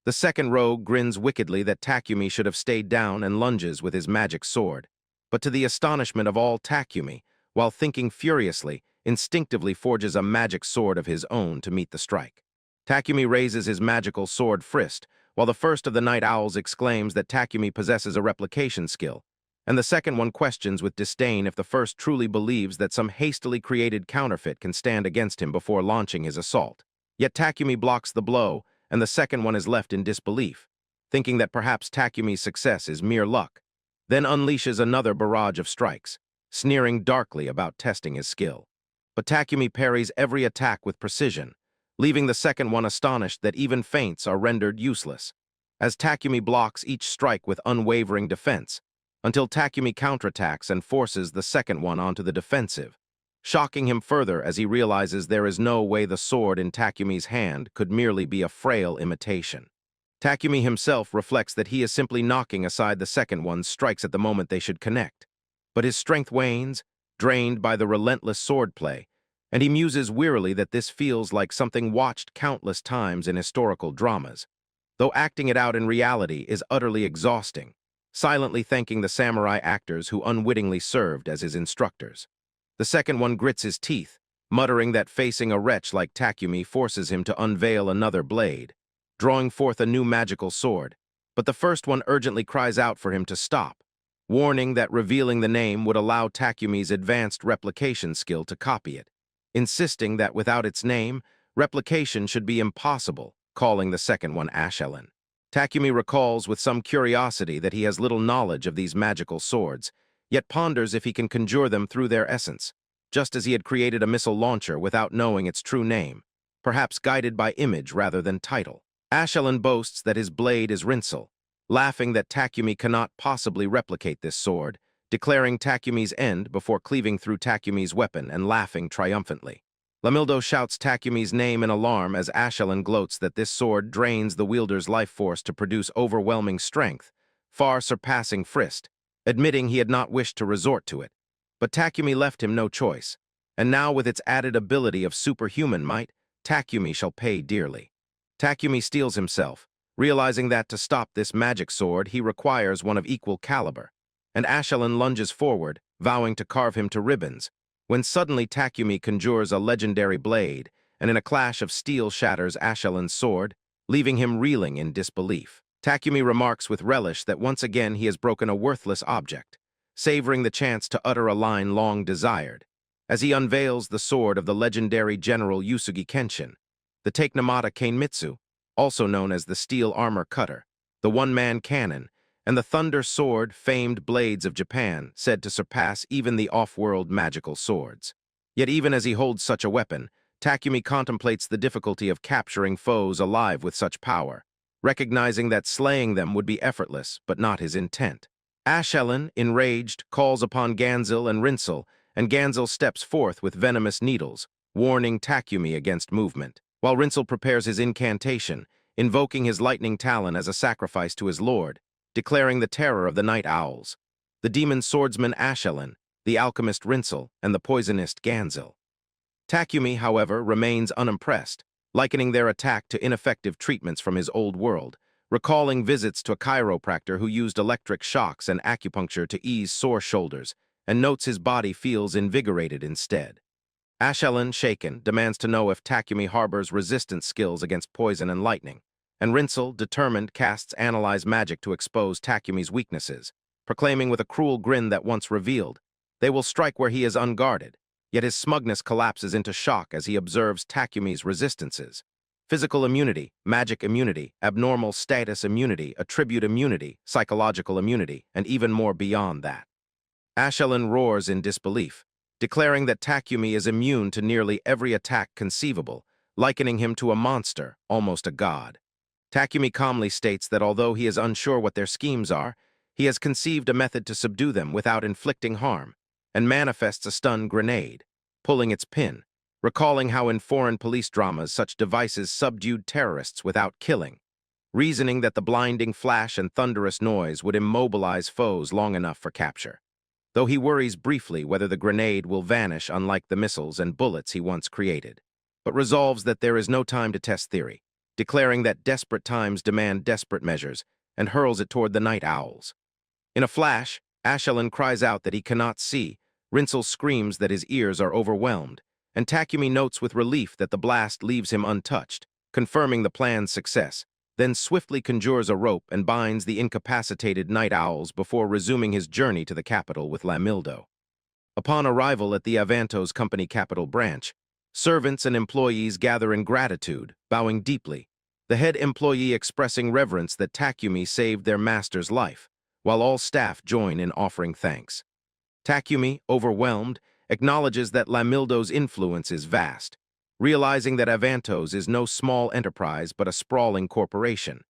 The second rogue grins wickedly that Takumi should have stayed down and lunges with his magic sword, but to the astonishment of all, Takumi, while thinking furiously, instinctively forges a magic sword of his own to meet the strike. Takumi raises his magical sword Frist, while the first of the night owls exclaims that Takumi possesses a replication skill, and the second one questions with disdain if the first truly believes that some hastily created counterfeit can stand against him before launching his assault. Yet Takumi blocks the blow, and the second one is left in disbelief, thinking that perhaps Takumi's success is mere luck, then unleashes another barrage of strikes, sneering darkly about testing his skill. But Takumi parries every attack with precision, leaving the second one astonished that even feints are rendered useless, as Takumi blocks each strike with unwavering defense, until Takumi counterattacks and forces the second one onto the defensive, shocking him further as he realizes there is no way the sword in Takumi's hand could merely be a frail imitation. Takumi himself reflects that he is simply knocking aside the second one's strikes at the moment they should connect, but his strength wanes, drained by the relentless swordplay, and he muses wearily that this feels like something watched countless times in historical dramas, though acting it out in reality is utterly exhausting, silently thanking the samurai actors who unwittingly served as his instructors. The second one grits his teeth, muttering that facing a wretch like Takumi forces him to unveil another blade, drawing forth a new magical sword, but the first one urgently cries out for him to stop, warning that revealing the name would allow Takumi's advanced replication skill to copy it, insisting that without its name, replication should be impossible, calling the second one Exiled. Takumi recalls with some curiosity that he has little knowledge of these magical swords, yet ponders if he can conjure them through their essence, just as he had created a missile launcher without knowing its true name, perhaps guided by image rather than title. Exiled boasts that his blade is Rinsel, laughing that Takumi cannot possibly replicate this sword, declaring Takumi's end before cleaving through Takumi's weapon and laughing triumphantly. Lamildo shouts Takumi's name in alarm as Exiled gloats that this sword drains the wielder's life force to produce overwhelming strength, far surpassing Frist, admitting he had not wished to resort to it. But Takumi left him no choice, and now with its added ability of superhuman might, Takumi shall pay dearly. Takumi steels himself, realizing that to stop this magic sword he requires one of equal caliber, and Exiled lunges forward, vowing to carve him to ribbons, when suddenly Takumi conjures a legendary blade, and in a clash of steel shatters Exiled's sword, leaving him reeling in disbelief. Takumi remarks with relish that once again he has broken a worthless object, savoring the chance to utter a line long desired, as he unveils the sword of the legendary General Yusugi Kenshin, the Takenamata Keinmitsu, also known as the Steel Armor Cutter, the one-man cannon, and the Thunder Sword, famed blades of Japan, said to surpass even the off-world magical swords. Yet even as he holds such a weapon, Takumi contemplates the difficulty of capturing foes alive with such power, recognizing that slaying them would be effortless, but not his intent. Exiled, enraged, calls upon Ganzil and Rinsel, and Ganzil steps forth with venomous needles, warning Takumi against movement, while Rinsel prepares his incantation, invoking his lightning talon as a sacrifice to his lord, declaring the terror of the night owls, the demon swordsman Ashelin, the alchemist Rinsel, and the poisonist Ganzil. Takumi, however, remains unimpressed, likening their attack to ineffective treatments from his old world, recalling visits to a chiropractor who used electric shocks and acupuncture to ease sore shoulders, and notes his body feels invigorated instead. Ashelin, shaken, demands to know if Takumi harbors resistance skills against poison and lightning, and Rinsel, determined, casts Analyze Magic to expose Takumi's weaknesses, proclaiming with a cruel grin that once revealed, they will strike where he is unguarded, yet his smugness collapses into shock as he observes Takumi's resistances. Physical immunity, magic immunity, abnormal status immunity, attribute immunity, psychological immunity, and even more beyond that. Ashelin roars in disbelief, declaring that Takumi is immune to nearly every attack conceivable, likening him to a monster, almost a god. Takumi calmly states that although he is unsure what their schemes are, he has conceived a method to subdue them without inflicting harm, and manifests a stun grenade, pulling its pin, recalling how in foreign police dramas such devices subdued terrorists without killing, reasoning that the blinding flash and thunderous noise would immobilize foes long enough for capture, though he worries briefly whether the grenade will vanish unlike the missiles and bullets he once created, but resolves that there is no time to test theory, declaring that desperate times demand desperate measures, and hurls it toward the night owls. In a flash, Ashelin cries out that he cannot see, Rinsel screams that his ears are overwhelmed, and Takumi notes with relief that the blast leaves him untouched, confirming the plan's success, then swiftly conjures a rope and binds the incapacitated night owls before resuming his journey to the capital with Lamildo. Upon arrival at the Avanto's company capital branch, servants and employees gather in gratitude, bowing deeply, the head employee expressing reverence that Takumi saved their master's life, while all staff join in offering thanks. Takumi, overwhelmed, acknowledges that Lamildo's influence is vast, realizing that Avanto's is no small enterprise but a sprawling corporation,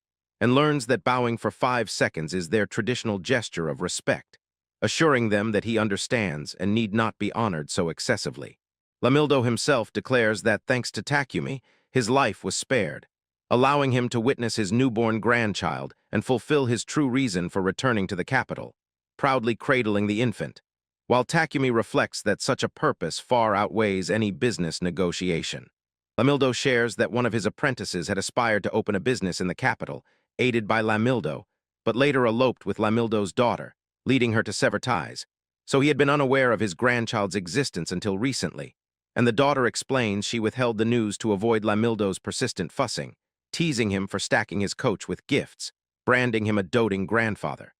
and learns that bowing for 5 seconds is their traditional gesture of respect, assuring them that he understands and need not be honored so excessively. Lamildo himself declares that, thanks to Takumi, his life was spared, allowing him to witness his newborn grandchild and fulfill his true reason for returning to the capital, proudly cradling the infant, while Takumi reflects that such a purpose far outweighs any business negotiation. Lamildo shares that one of his apprentices had aspired to open a business in the capital, aided by Lamildo, but later eloped with Lamildo's daughter, leading her to sever ties, so he had been unaware of his grandchild's existence until recently, and the daughter explains she withheld the news to avoid Lamildo's persistent fussing, teasing him for stacking his coach with gifts, branding him a doting grandfather.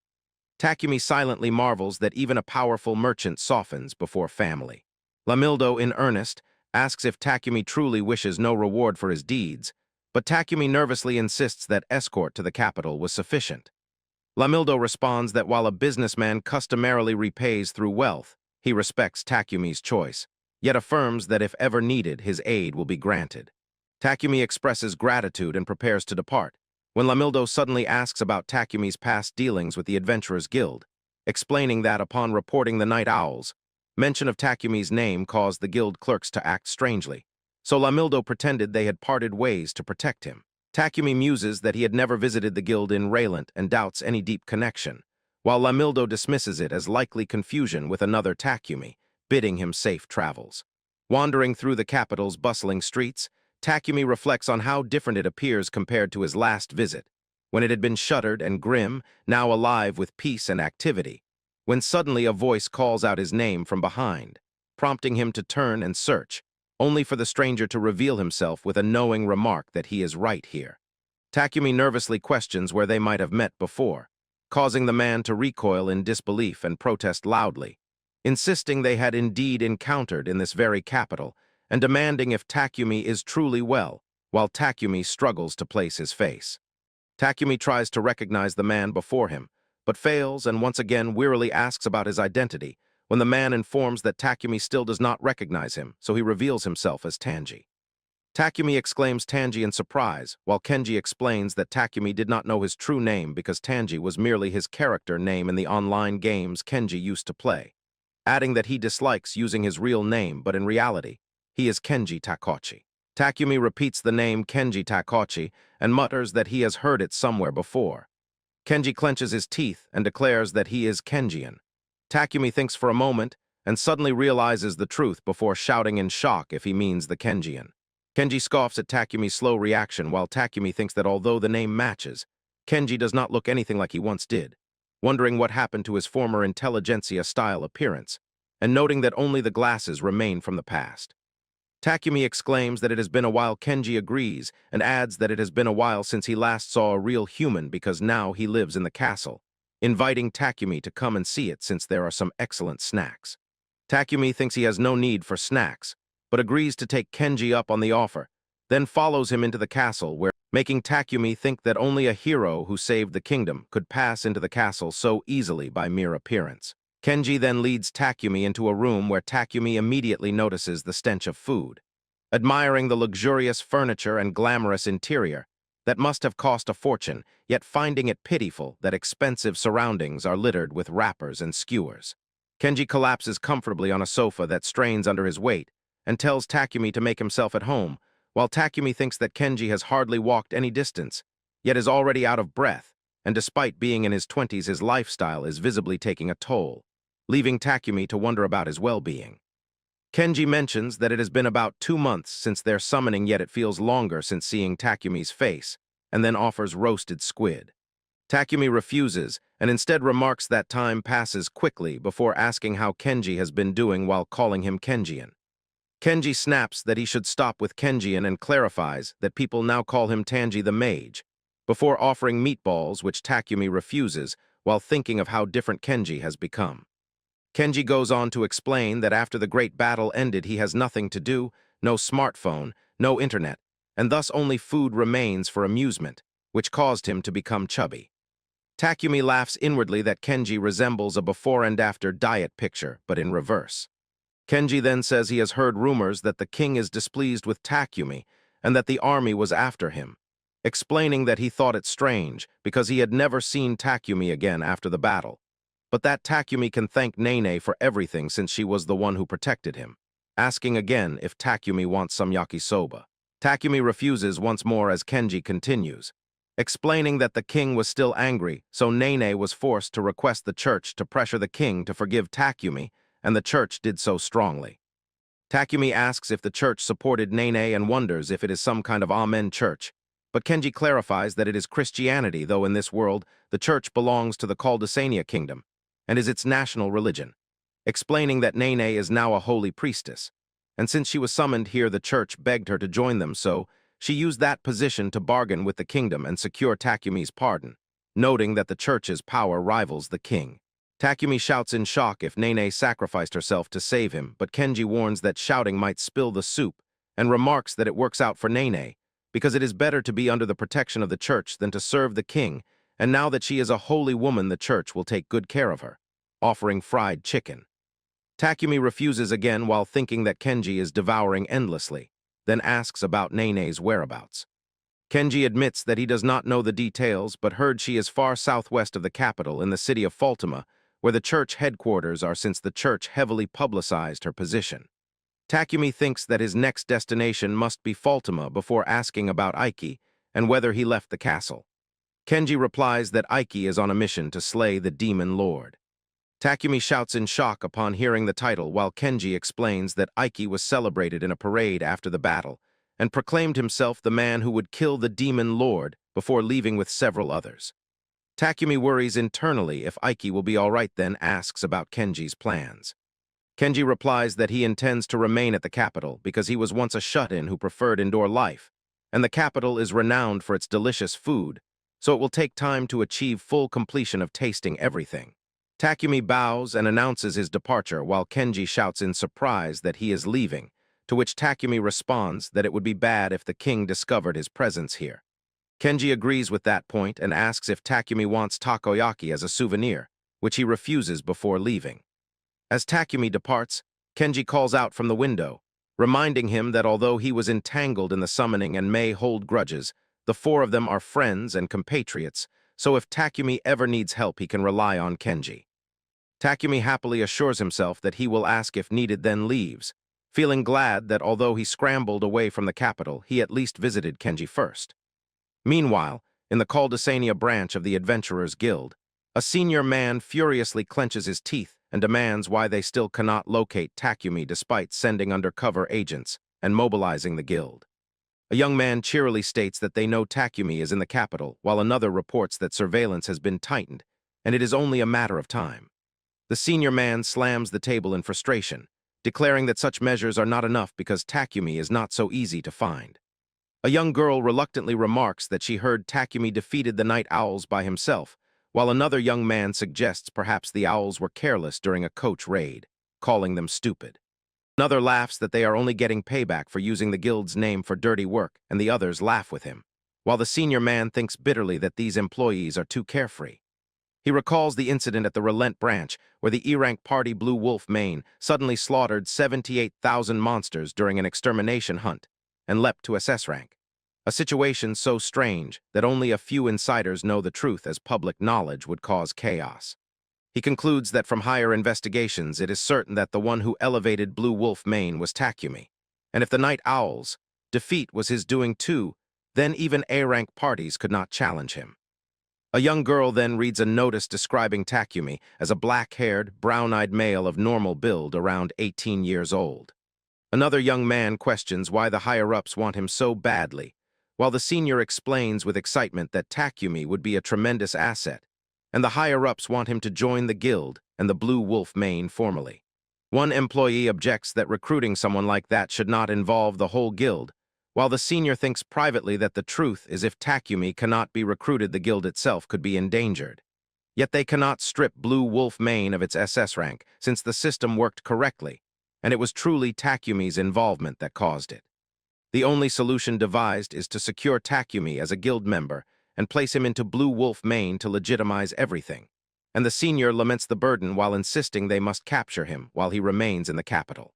Takumi silently marvels that even a powerful merchant softens before family. Lamildo, in earnest, asks if Takumi truly wishes no reward for his deeds, but Takumi nervously insists that escort to the capital was sufficient. Lamildo responds that while a businessman customarily repays through wealth, he respects Takumi's choice, yet affirms that if ever needed, his aid will be granted. Takumi expresses gratitude and prepares to depart, when Lamildo suddenly asks about Takumi's past dealings with the Adventurers Guild, explaining that upon reporting the Night Owls, mention of Takumi's name caused the guild clerks to act strangely, so Lamildo pretended they had parted ways to protect him. Takumi muses that he had never visited the guild in Relent and doubts any deep connection, while Lamildo dismisses it as likely confusion with another Takumi, bidding him safe travels. Wandering through the capital's bustling streets, Takumi reflects on how different it appears compared to his last visit, when it had been shuttered and grim, now alive with peace and activity, when suddenly a voice calls out his name from behind, prompting him to turn and search, only for the stranger to reveal himself with a knowing remark that he is right here. Takumi nervously questions where they might have met before, causing the man to recoil in disbelief and protest loudly, insisting they had indeed encountered in this very capital, and demanding if Takumi is truly well, while Takumi struggles to place his face. Takumi tries to recognize the man before him, but fails and once again wearily asks about his identity, when the man informs that Takumi still does not recognize him, so he reveals himself as Tanji. Takumi exclaims Tanji in surprise, while Kenji explains that Takumi did not know his true name because Tanji was merely his character name in the online games Kenji used to play, adding that he dislikes using his real name, but in reality, He is Kenji Takochi. Takumi repeats the name Kenji Takochi and mutters that he has heard it somewhere before. Kenji clenches his teeth and declares that he is Kenjian. Takumi thinks for a moment and suddenly realizes the truth before shouting in shock if he means the Kenjian. Kenji scoffs at Takumi's slow reaction while Takumi thinks that although the name matches, Kenji does not look anything like he once did, wondering what happened to his former intelligentsia-style appearance, and noting that only the glasses remain from the past. Takumi exclaims that it has been a while. Kenji agrees and adds that it has been a while since he last saw a real human because now he lives in the castle, inviting Takumi to come and see it since there are some excellent snacks. Takumi thinks he has no need for snacks, but agrees to take Kenji up on the offer, then follows him into the castle where, making Takumi think that only a hero who saved the kingdom could pass into the castle so easily by mere appearance. Kenji then leads Takumi into a room where Takumi immediately notices the stench of food. Admiring the luxurious furniture and glamorous interior that must have cost a fortune, yet finding it pitiful that expensive surroundings are littered with wrappers and skewers. Kenji collapses comfortably on a sofa that strains under his weight and tells Takumi to make himself at home, while Takumi thinks that Kenji has hardly walked any distance, yet is already out of breath, and despite being in his 20s, his lifestyle is visibly taking a toll, leaving Takumi to wonder about his well-being. Kenji mentions that it has been about 2 months since their summoning, yet it feels longer since seeing Takumi's face, and then offers roasted squid. Takumi refuses, and instead remarks that time passes quickly before asking how Kenji has been doing while calling him Kenjian. Kenji snaps that he should stop with Kenjian and clarifies that people now call him Tanji the Mage, before offering meatballs, which Takumi refuses while thinking of how different Kenji has become. Kenji goes on to explain that after the great battle ended, he has nothing to do, no smartphone, no internet, and thus only food remains for amusement, which caused him to become chubby. Takumi laughs inwardly that Kenji resembles a before and after diet picture, but in reverse. Kenji then says he has heard rumors that the king is displeased with Takumi and that the army was after him, explaining that he thought it strange because he had never seen Takumi again after the battle, but that Takumi can thank Nene for everything since she was the one who protected him, asking again if Takumi wants some yakisoba. Takumi refuses once more as Kenji continues, explaining that the king was still angry, so Nene was forced to request the church to pressure the king to forgive Takumi, and the church did so strongly. Takumi asks if the church supported Nene and wonders if it is some kind of Amen church, but Kenji clarifies that it is Christianity, though in this world the church belongs to the Caldesania kingdom and is its national religion, explaining that Nene is now a holy priestess, and since she was summoned here the church begged her to join them, so she used that position to bargain with the kingdom and secure Takumi's pardon, noting that the church's power rivals the king. Takumi shouts in shock if Nene sacrificed herself to save him, but Kenji warns that shouting might spill the soup and remarks that it works out for Nene because it is better to be under the protection of the church than to serve the king, and now that she is a holy woman the church will take good care of her, offering fried chicken. Takumi refuses again while thinking that Kenji is devouring endlessly, then asks about Nene's whereabouts. Kenji admits that he does not know the details, but heard she is far southwest of the capital in the city of Fultima, where the church headquarters are since the church heavily publicized her position. Takumi thinks that his next destination must be Fultima before asking about Aiki and whether he left the castle. Kenji replies that Aiki is on a mission to slay the demon lord. Takumi shouts in shock upon hearing the title, while Kenji explains that Aiki was celebrated in a parade after the battle and proclaimed himself the man who would kill the demon lord before leaving with several others. Takumi worries internally if Aiki will be all right, then asks about Kenji's plans. Kenji replies that he intends to remain at the capital because he was once a shut-in who preferred indoor life, and the capital is renowned for its delicious food, so it will take time to achieve full completion of tasting everything. Takumi bows and announces his departure while Kenji shouts in surprise that he is leaving, to which Takumi responds that it would be bad if the king discovered his presence here. Kenji agrees with that point and asks if Takumi wants takoyaki as a souvenir, which he refuses before leaving. As Takumi departs, Kenji calls out from the window, reminding him that although he was entangled in the summoning and may hold grudges, the four of them are friends and compatriots, so if Takumi ever needs help he can rely on Kenji. Takumi happily assures himself that he will ask if needed, then leaves, feeling glad that although he scrambled away from the capital, he at least visited Kenji first. Meanwhile, in the Caldesania branch of the Adventurers Guild, a senior man furiously clenches his teeth and demands why they still cannot locate Takumi despite sending undercover agents and mobilizing the guild. A young man cheerily states that they know Takumi is in the capital, while another reports that surveillance has been tightened, and it is only a matter of time. The senior man slams the table in frustration, declaring that such measures are not enough because Takumi is not so easy to find. A young girl reluctantly remarks that she heard Takumi defeated the night owls by himself, while another young man suggests perhaps the owls were careless during a coach raid, calling them stupid. Another laughs that they are only getting payback for using the guild's name for dirty work, and the others laugh with him, while the senior man thinks bitterly that these employees are too carefree. He recalls the incident at the Relent branch, where the E-rank party Blue Wolf Mane suddenly slaughtered 78,000 monsters during an extermination hunt, and leapt to SS rank. A situation so strange that only a few insiders know the truth, as public knowledge would cause chaos. He concludes that from higher investigations it is certain that the one who elevated Blue Wolf Mane was Takumi, and if the Night Owls' defeat was his doing too, then even A-rank parties could not challenge him. A young girl then reads a notice describing Takumi as a black-haired, brown-eyed male of normal build around 18 years old. Another young man questions why the higher-ups want him so badly, while the senior explains with excitement that Takumi would be a tremendous asset, and the higher-ups want him to join the guild and the Blue Wolf Mane formally. One employee objects that recruiting someone like that should not involve the whole guild, while the senior thinks privately that the truth is if Takumi cannot be recruited, the guild itself could be endangered. Yet they cannot strip Blue Wolf Mane of its SS rank, since the system worked correctly, and it was truly Takumi's involvement that caused it. The only solution devised is to secure Takumi as a guild member and place him into Blue Wolf Mane to legitimize everything, and the senior laments the burden while insisting they must capture him while he remains in the capital.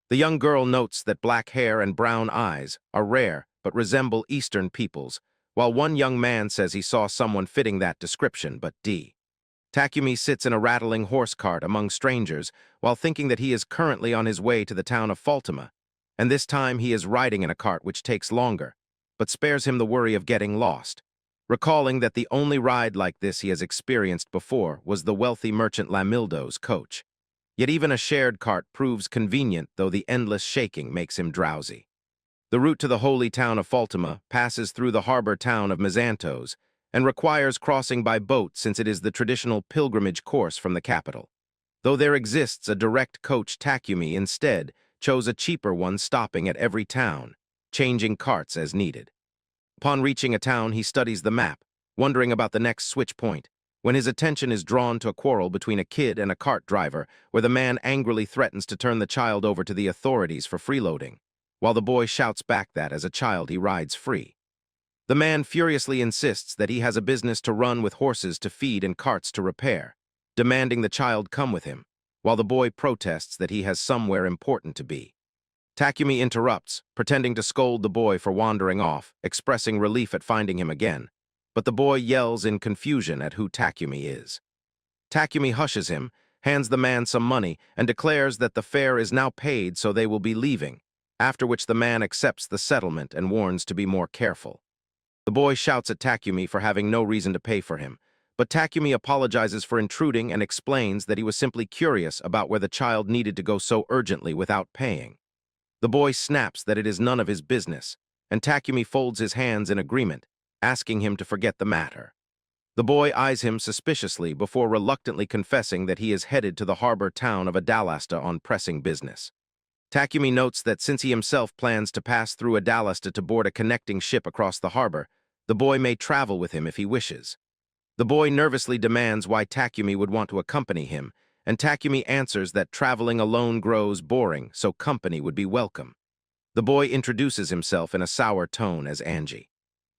The young girl notes that black hair and brown eyes are rare but resemble Eastern peoples, while one young man says he saw someone fitting that description, but Takumi sits in a rattling horse cart among strangers while thinking that he is currently on his way to the town of Faltima, and this time he is riding in a cart which takes longer, but spares him the worry of getting lost, recalling that the only ride like this he has experienced before was the wealthy merchant Lamildo's coach. Yet even a shared cart proves convenient, though the endless shaking makes him drowsy. The route to the holy town of Faltima passes through the harbor town of Mizantos and requires crossing by boat since it is the traditional pilgrimage course from the capital. Though there exists a direct coach, Takumi instead chose a cheaper one, stopping at every town, changing carts as needed. Upon reaching a town, he studies the map, wondering about the next switch point, when his attention is drawn to a quarrel between a kid and a cart driver, where the man angrily threatens to turn the child over to the authorities for freeloading, while the boy shouts back that as a child he rides free. The man furiously insists that he has a business to run with horses to feed and carts to repair, demanding the child come with him, while the boy protests that he has somewhere important to be. Takumi interrupts, pretending to scold the boy for wandering off, expressing relief at finding him again, but the boy yells in confusion at who Takumi is. Takumi hushes him, hands the man some money, and declares that the fare is now paid so they will be leaving, after which the man accepts the settlement and warns to be more careful. The boy shouts at Takumi for having no reason to pay for him, but Takumi apologizes for intruding and explains that he was simply curious about where the child needed to go so urgently without paying. The boy snaps that it is none of his business, and Takumi folds his hands in agreement, asking him to forget the matter. The boy eyes him suspiciously before reluctantly confessing that he is headed to the harbor town of Adalasta on pressing business. Takumi notes that since he himself plans to pass through Adalasta to board a connecting ship across the harbor, the boy may travel with him if he wishes. The boy nervously demands why Takumi would want to accompany him, and Takumi answers that traveling alone grows boring, so company would be welcome. The boy introduces himself in a sour tone as Angie.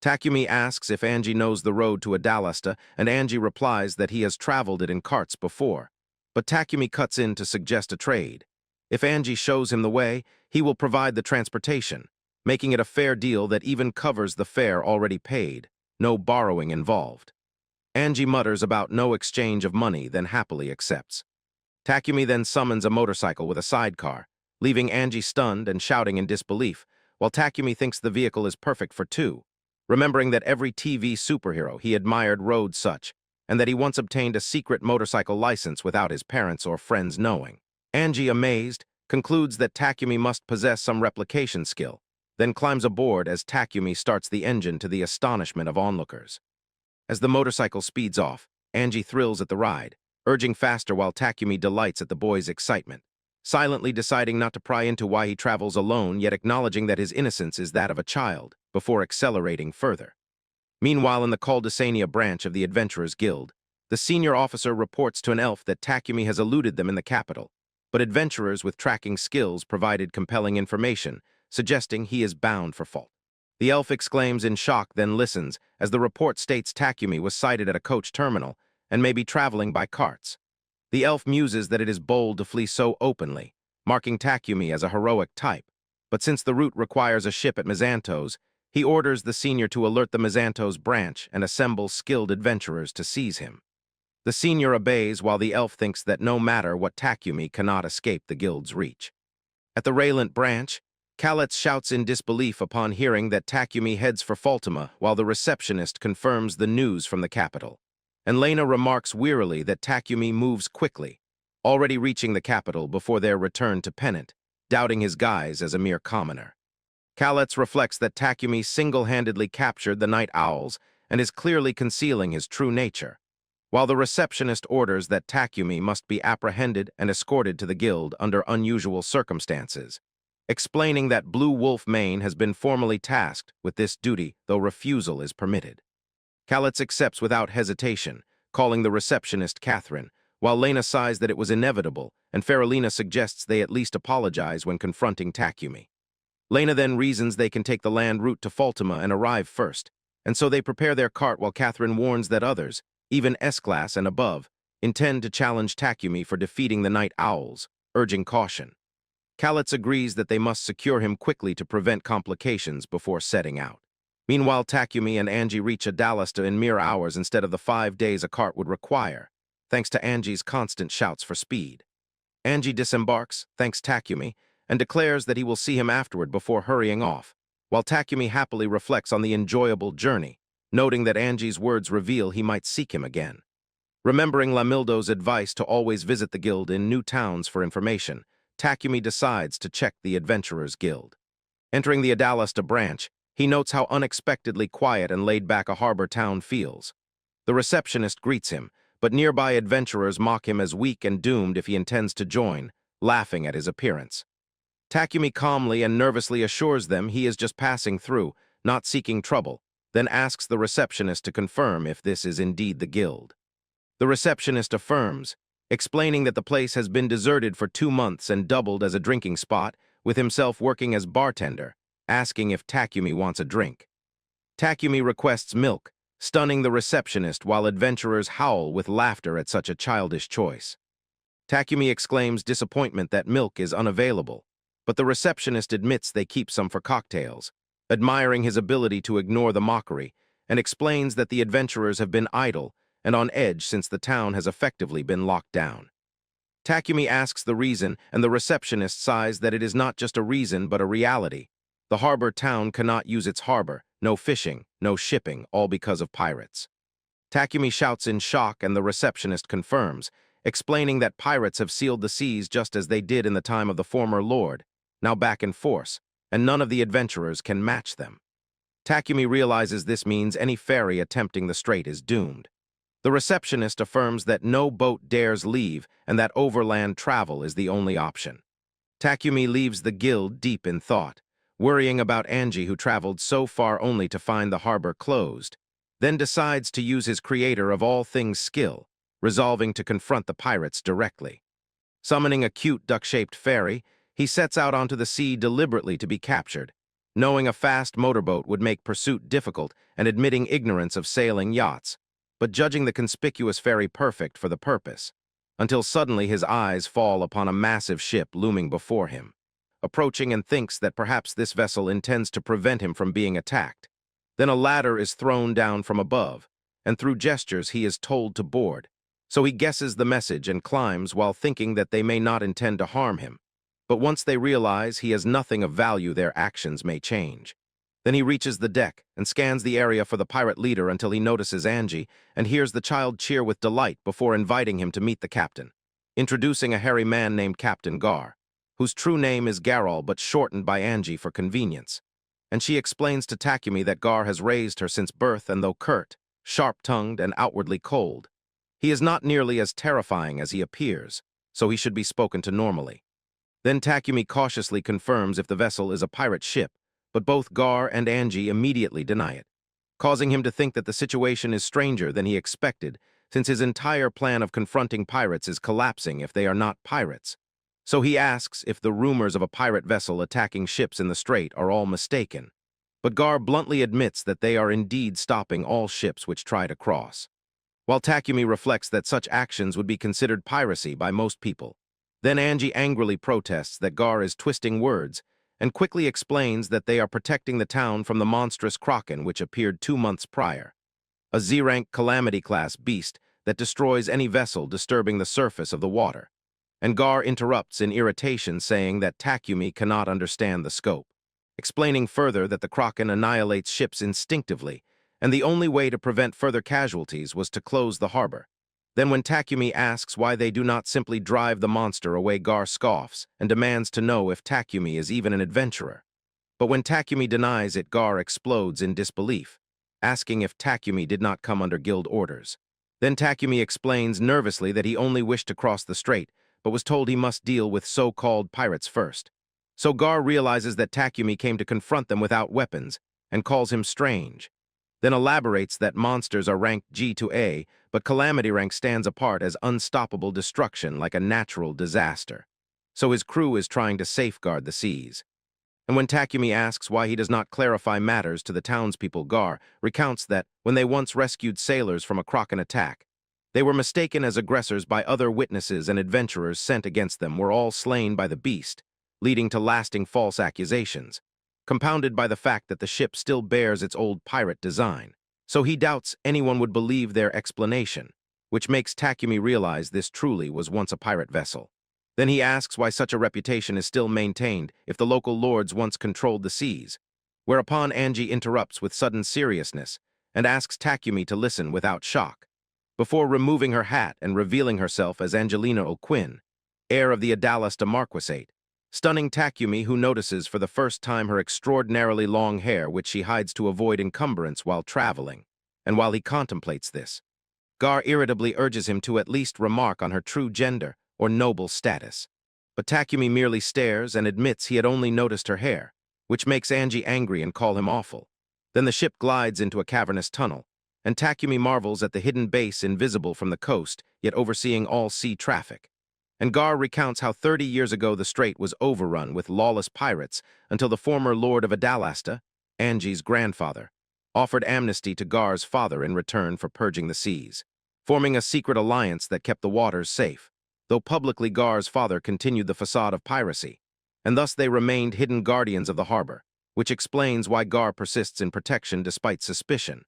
Takumi asks if Angie knows the road to Adalasta, and Angie replies that he has traveled it in carts before, but Takumi cuts in to suggest a trade. If Angie shows him the way, he will provide the transportation, making it a fair deal that even covers the fare already paid, no borrowing involved. Angie mutters about no exchange of money, then happily accepts. Takumi then summons a motorcycle with a sidecar, leaving Angie stunned and shouting in disbelief, while Takumi thinks the vehicle is perfect for two, remembering that every TV superhero he admired rode such, and that he once obtained a secret motorcycle license without his parents or friends knowing. Angie, amazed, concludes that Takumi must possess some replication skill, then climbs aboard as Takumi starts the engine to the astonishment of onlookers. As the motorcycle speeds off, Angie thrills at the ride, urging faster while Takumi delights at the boy's excitement, silently deciding not to pry into why he travels alone, yet acknowledging that his innocence is that of a child, before accelerating further. Meanwhile, in the Caldesania branch of the Adventurers Guild, the senior officer reports to an elf that Takumi has eluded them in the capital, but adventurers with tracking skills provided compelling information, suggesting he is bound for fault. The elf exclaims in shock, then listens, as the report states Takumi was sighted at a coach terminal and may be traveling by carts. The elf muses that it is bold to flee so openly, marking Takumi as a heroic type, but since the route requires a ship at Mizantos, he orders the senior to alert the Mizantos branch and assemble skilled adventurers to seize him. The senior obeys while the elf thinks that no matter what Takumi cannot escape the guild's reach. At the Relent branch, Kalitz shouts in disbelief upon hearing that Takumi heads for Faltima while the receptionist confirms the news from the capital. And Lena remarks wearily that Takumi moves quickly, already reaching the capital before their return to Penant, doubting his guise as a mere commoner. Kalitz reflects that Takumi single-handedly captured the Night Owls and is clearly concealing his true nature, while the receptionist orders that Takumi must be apprehended and escorted to the guild under unusual circumstances, explaining that Blue Wolf Mane has been formally tasked with this duty, though refusal is permitted. Kalitz accepts without hesitation, calling the receptionist Catherine, while Lena sighs that it was inevitable, and Faralina suggests they at least apologize when confronting Takumi. Lena then reasons they can take the land route to Faltima and arrive first, and so they prepare their cart while Catherine warns that others, even S-Class and above, intend to challenge Takumi for defeating the Night Owls, urging caution. Kalitz agrees that they must secure him quickly to prevent complications before setting out. Meanwhile, Takumi and Angie reach Adalasta in mere hours instead of the 5 days a cart would require, thanks to Angie's constant shouts for speed. Angie disembarks, thanks Takumi, and declares that he will see him afterward before hurrying off, while Takumi happily reflects on the enjoyable journey, noting that Angie's words reveal he might seek him again. Remembering Lamildo's advice to always visit the guild in new towns for information, Takumi decides to check the Adventurers Guild. Entering the Adalasta branch, he notes how unexpectedly quiet and laid-back a harbor town feels. The receptionist greets him, but nearby adventurers mock him as weak and doomed if he intends to join, laughing at his appearance. Takumi calmly and nervously assures them he is just passing through, not seeking trouble, then asks the receptionist to confirm if this is indeed the guild. The receptionist affirms, explaining that the place has been deserted for 2 months and doubled as a drinking spot, with himself working as bartender, asking if Takumi wants a drink. Takumi requests milk, stunning the receptionist while adventurers howl with laughter at such a childish choice. Takumi exclaims disappointment that milk is unavailable, but the receptionist admits they keep some for cocktails, admiring his ability to ignore the mockery, and explains that the adventurers have been idle and on edge since the town has effectively been locked down. Takumi asks the reason, and the receptionist sighs that it is not just a reason but a reality. The harbor town cannot use its harbor, no fishing, no shipping, all because of pirates. Takumi shouts in shock and the receptionist confirms, explaining that pirates have sealed the seas just as they did in the time of the former lord, now back in force, and none of the adventurers can match them. Takumi realizes this means any ferry attempting the strait is doomed. The receptionist affirms that no boat dares leave and that overland travel is the only option. Takumi leaves the guild deep in thought, worrying about Angie who traveled so far only to find the harbor closed, then decides to use his creator of all things skill, resolving to confront the pirates directly. Summoning a cute duck-shaped fairy, he sets out onto the sea deliberately to be captured, knowing a fast motorboat would make pursuit difficult and admitting ignorance of sailing yachts, but judging the conspicuous ferry perfect for the purpose, until suddenly his eyes fall upon a massive ship looming before him, approaching and thinks that perhaps this vessel intends to prevent him from being attacked. Then a ladder is thrown down from above, and through gestures he is told to board, so he guesses the message and climbs while thinking that they may not intend to harm him. But once they realize he has nothing of value, their actions may change. Then he reaches the deck and scans the area for the pirate leader until he notices Angie and hears the child cheer with delight before inviting him to meet the captain, introducing a hairy man named Captain Gar, whose true name is Garol but shortened by Angie for convenience. And she explains to Takumi that Gar has raised her since birth, and though curt, sharp-tongued, and outwardly cold, he is not nearly as terrifying as he appears, so he should be spoken to normally. Then Takumi cautiously confirms if the vessel is a pirate ship, but both Gar and Angie immediately deny it, causing him to think that the situation is stranger than he expected, since his entire plan of confronting pirates is collapsing if they are not pirates. So he asks if the rumors of a pirate vessel attacking ships in the strait are all mistaken. But Gar bluntly admits that they are indeed stopping all ships which try to cross. While Takumi reflects that such actions would be considered piracy by most people. Then Angie angrily protests that Gar is twisting words and quickly explains that they are protecting the town from the monstrous Kraken which appeared 2 months prior, a Z-rank Calamity-class beast that destroys any vessel disturbing the surface of the water. And Gar interrupts in irritation, saying that Takumi cannot understand the scope, explaining further that the Kraken annihilates ships instinctively, and the only way to prevent further casualties was to close the harbor. Then when Takumi asks why they do not simply drive the monster away, Gar scoffs and demands to know if Takumi is even an adventurer. But when Takumi denies it, Gar explodes in disbelief, asking if Takumi did not come under guild orders. Then Takumi explains nervously that he only wished to cross the strait, but was told he must deal with so-called pirates first. So Gar realizes that Takumi came to confront them without weapons and calls him strange. Then elaborates that monsters are ranked G to A, but Calamity rank stands apart as unstoppable destruction like a natural disaster. So his crew is trying to safeguard the seas. And when Takumi asks why he does not clarify matters to the townspeople, Gar recounts that when they once rescued sailors from a Kraken attack, they were mistaken as aggressors by other witnesses, and adventurers sent against them were all slain by the beast, leading to lasting false accusations, compounded by the fact that the ship still bears its old pirate design. So he doubts anyone would believe their explanation, which makes Takumi realize this truly was once a pirate vessel. Then he asks why such a reputation is still maintained if the local lords once controlled the seas, whereupon Angie interrupts with sudden seriousness and asks Takumi to listen without shock, before removing her hat and revealing herself as Angelina O'Quinn, heir of the Adalasta Marquisate, stunning Takumi, who notices for the first time her extraordinarily long hair, which she hides to avoid encumbrance while traveling. And while he contemplates this, Gar irritably urges him to at least remark on her true gender or noble status. But Takumi merely stares and admits he had only noticed her hair, which makes Angie angry and call him awful. Then the ship glides into a cavernous tunnel, and Takumi marvels at the hidden base invisible from the coast, yet overseeing all sea traffic. And Gar recounts how 30 years ago the strait was overrun with lawless pirates until the former Lord of Adalasta, Angie's grandfather, offered amnesty to Gar's father in return for purging the seas, forming a secret alliance that kept the waters safe, though publicly Gar's father continued the facade of piracy, and thus they remained hidden guardians of the harbor, which explains why Gar persists in protection despite suspicion.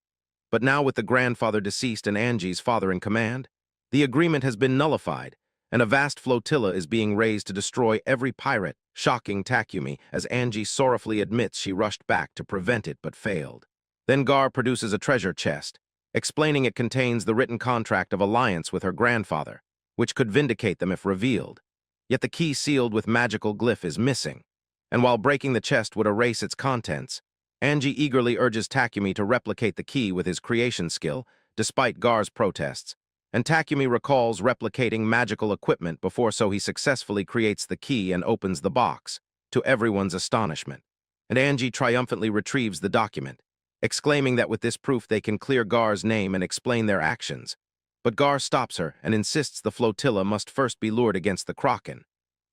But now with the grandfather deceased and Angie's father in command, the agreement has been nullified, and a vast flotilla is being raised to destroy every pirate, shocking Takumi as Angie sorrowfully admits she rushed back to prevent it but failed. Then Gar produces a treasure chest, explaining it contains the written contract of alliance with her grandfather, which could vindicate them if revealed. Yet the key sealed with magical glyph is missing, and while breaking the chest would erase its contents, Angie eagerly urges Takumi to replicate the key with his creation skill, despite Gar's protests. And Takumi recalls replicating magical equipment before, so he successfully creates the key and opens the box, to everyone's astonishment. And Angie triumphantly retrieves the document, exclaiming that with this proof they can clear Gar's name and explain their actions. But Gar stops her and insists the flotilla must first be lured against the Kraken,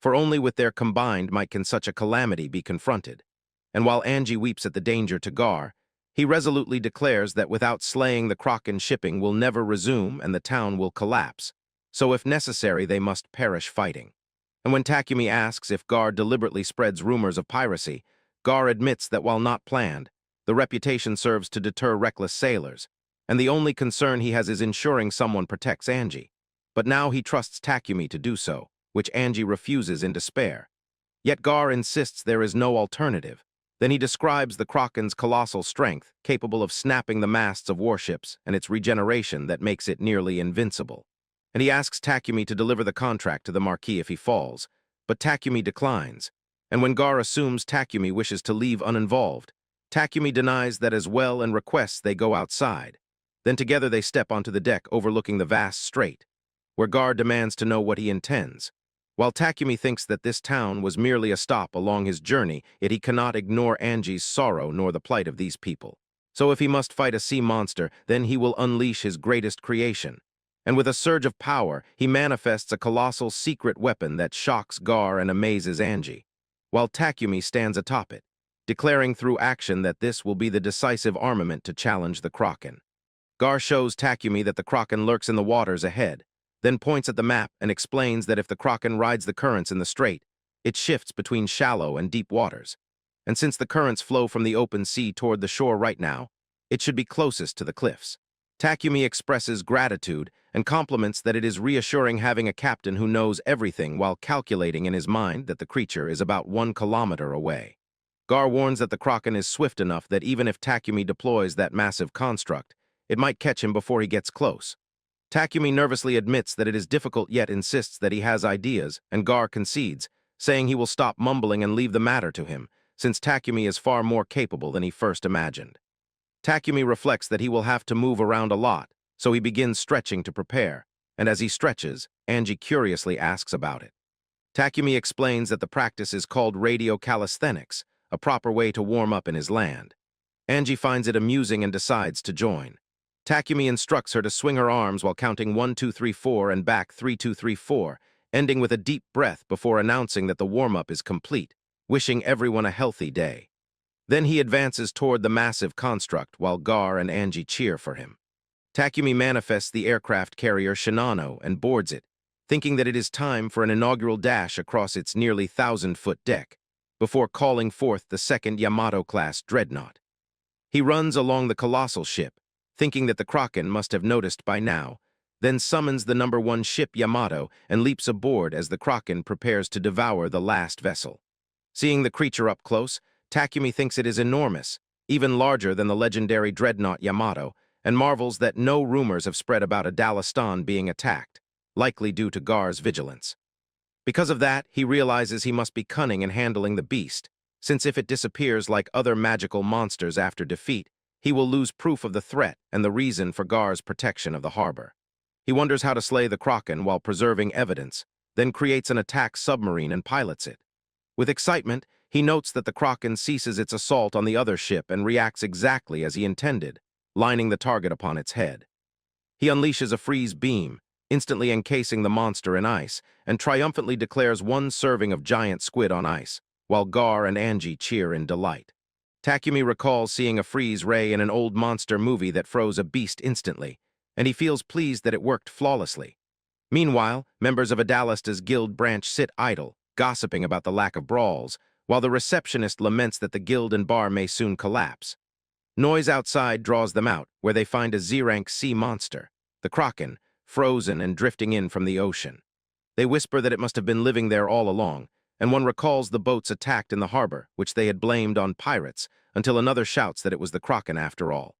for only with their combined might can such a calamity be confronted. And while Angie weeps at the danger to Gar, he resolutely declares that without slaying the Kraken, shipping will never resume and the town will collapse, so if necessary they must perish fighting. And when Takumi asks if Gar deliberately spreads rumors of piracy, Gar admits that while not planned, the reputation serves to deter reckless sailors, and the only concern he has is ensuring someone protects Angie. But now he trusts Takumi to do so, which Angie refuses in despair. Yet Gar insists there is no alternative. Then he describes the Kraken's colossal strength, capable of snapping the masts of warships, and its regeneration that makes it nearly invincible. And he asks Takumi to deliver the contract to the Marquis if he falls, but Takumi declines. And when Gar assumes Takumi wishes to leave uninvolved, Takumi denies that as well and requests they go outside. Then together they step onto the deck overlooking the vast strait, where Gar demands to know what he intends. While Takumi thinks that this town was merely a stop along his journey, yet he cannot ignore Angie's sorrow nor the plight of these people. So if he must fight a sea monster, then he will unleash his greatest creation. And with a surge of power, he manifests a colossal secret weapon that shocks Gar and amazes Angie, while Takumi stands atop it, declaring through action that this will be the decisive armament to challenge the Kraken. Gar shows Takumi that the Kraken lurks in the waters ahead, then points at the map and explains that if the Kraken rides the currents in the strait, it shifts between shallow and deep waters. And since the currents flow from the open sea toward the shore right now, it should be closest to the cliffs. Takumi expresses gratitude and compliments that it is reassuring having a captain who knows everything while calculating in his mind that the creature is about 1 kilometer away. Gar warns that the Kraken is swift enough that even if Takumi deploys that massive construct, it might catch him before he gets close. Takumi nervously admits that it is difficult yet insists that he has ideas, and Gar concedes, saying he will stop mumbling and leave the matter to him, since Takumi is far more capable than he first imagined. Takumi reflects that he will have to move around a lot, so he begins stretching to prepare, and as he stretches, Angie curiously asks about it. Takumi explains that the practice is called radio-calisthenics, a proper way to warm up in his land. Angie finds it amusing and decides to join. Takumi instructs her to swing her arms while counting 1, 2, 3, 4 and back 3, 2, 3, 4, ending with a deep breath before announcing that the warm-up is complete, wishing everyone a healthy day. Then he advances toward the massive construct while Gar and Angie cheer for him. Takumi manifests the aircraft carrier Shinano and boards it, thinking that it is time for an inaugural dash across its nearly 1,000-foot deck, before calling forth the second Yamato-class dreadnought. He runs along the colossal ship, thinking that the Kraken must have noticed by now, then summons the number 1 ship Yamato and leaps aboard as the Kraken prepares to devour the last vessel. Seeing the creature up close, Takumi thinks it is enormous, even larger than the legendary dreadnought Yamato, and marvels that no rumors have spread about a Dalistan being attacked, likely due to Gar's vigilance. Because of that, he realizes he must be cunning in handling the beast, since if it disappears like other magical monsters after defeat, he will lose proof of the threat and the reason for Gar's protection of the harbor. He wonders how to slay the Kraken while preserving evidence, then creates an attack submarine and pilots it. With excitement, he notes that the Kraken ceases its assault on the other ship and reacts exactly as he intended, lining the target upon its head. He unleashes a freeze beam, instantly encasing the monster in ice, and triumphantly declares 1 serving of giant squid on ice, while Gar and Angie cheer in delight. Takumi recalls seeing a freeze ray in an old monster movie that froze a beast instantly, and he feels pleased that it worked flawlessly. Meanwhile, members of Adalista's guild branch sit idle, gossiping about the lack of brawls, while the receptionist laments that the guild and bar may soon collapse. Noise outside draws them out, where they find a Z-rank sea monster, the Kraken, frozen and drifting in from the ocean. They whisper that it must have been living there all along, and one recalls the boats attacked in the harbor, which they had blamed on pirates, until another shouts that it was the Kraken after all.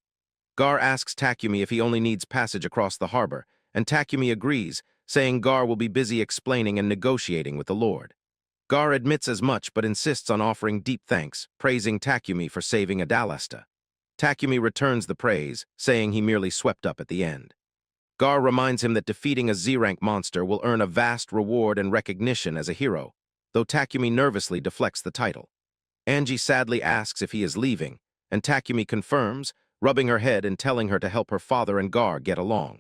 Gar asks Takumi if he only needs passage across the harbor, and Takumi agrees, saying Gar will be busy explaining and negotiating with the Lord. Gar admits as much but insists on offering deep thanks, praising Takumi for saving Adalista. Takumi returns the praise, saying he merely swept up at the end. Gar reminds him that defeating a Z-rank monster will earn a vast reward and recognition as a hero, though Takumi nervously deflects the title. Angie sadly asks if he is leaving, and Takumi confirms, rubbing her head and telling her to help her father and Gar get along.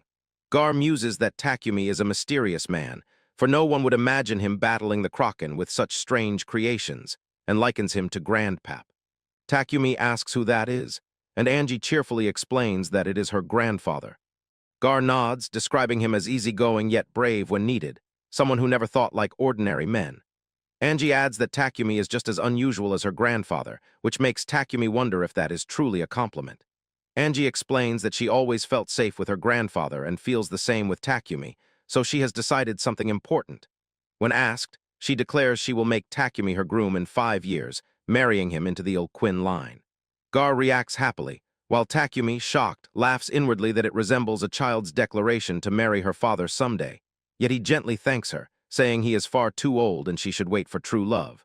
Gar muses that Takumi is a mysterious man, for no one would imagine him battling the Kraken with such strange creations, and likens him to Grandpap. Takumi asks who that is, and Angie cheerfully explains that it is her grandfather. Gar nods, describing him as easygoing yet brave when needed, someone who never thought like ordinary men. Angie adds that Takumi is just as unusual as her grandfather, which makes Takumi wonder if that is truly a compliment. Angie explains that she always felt safe with her grandfather and feels the same with Takumi, so she has decided something important. When asked, She declares she will make Takumi her groom in 5 years, marrying him into the Ulquin line. Gar reacts happily, while Takumi, shocked, laughs inwardly that it resembles a child's declaration to marry her father someday. Yet he gently thanks her, saying he is far too old and she should wait for true love.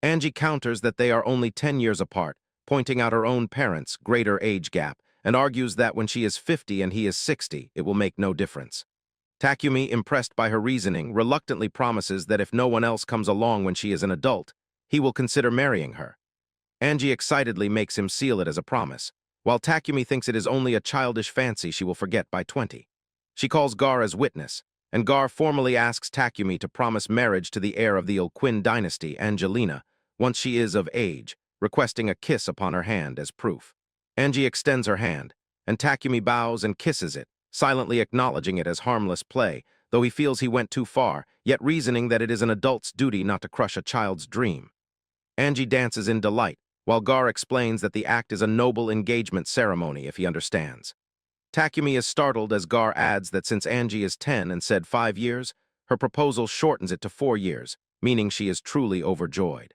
Angie counters that they are only 10 years apart, pointing out her own parents' greater age gap, and argues that when she is 50 and he is 60, it will make no difference. Takumi, impressed by her reasoning, reluctantly promises that if no one else comes along when she is an adult, he will consider marrying her. Angie excitedly makes him seal it as a promise, while Takumi thinks it is only a childish fancy she will forget by 20. She calls Gar as witness, and Gar formally asks Takumi to promise marriage to the heir of the Ulquin dynasty, Angelina, once she is of age, requesting a kiss upon her hand as proof. Angie extends her hand, and Takumi bows and kisses it, silently acknowledging it as harmless play, though he feels he went too far, yet reasoning that it is an adult's duty not to crush a child's dream. Angie dances in delight, while Gar explains that the act is a noble engagement ceremony if he understands. Takumi is startled as Gar adds that since Angie is 10 and said 5 years, her proposal shortens it to 4 years, meaning she is truly overjoyed.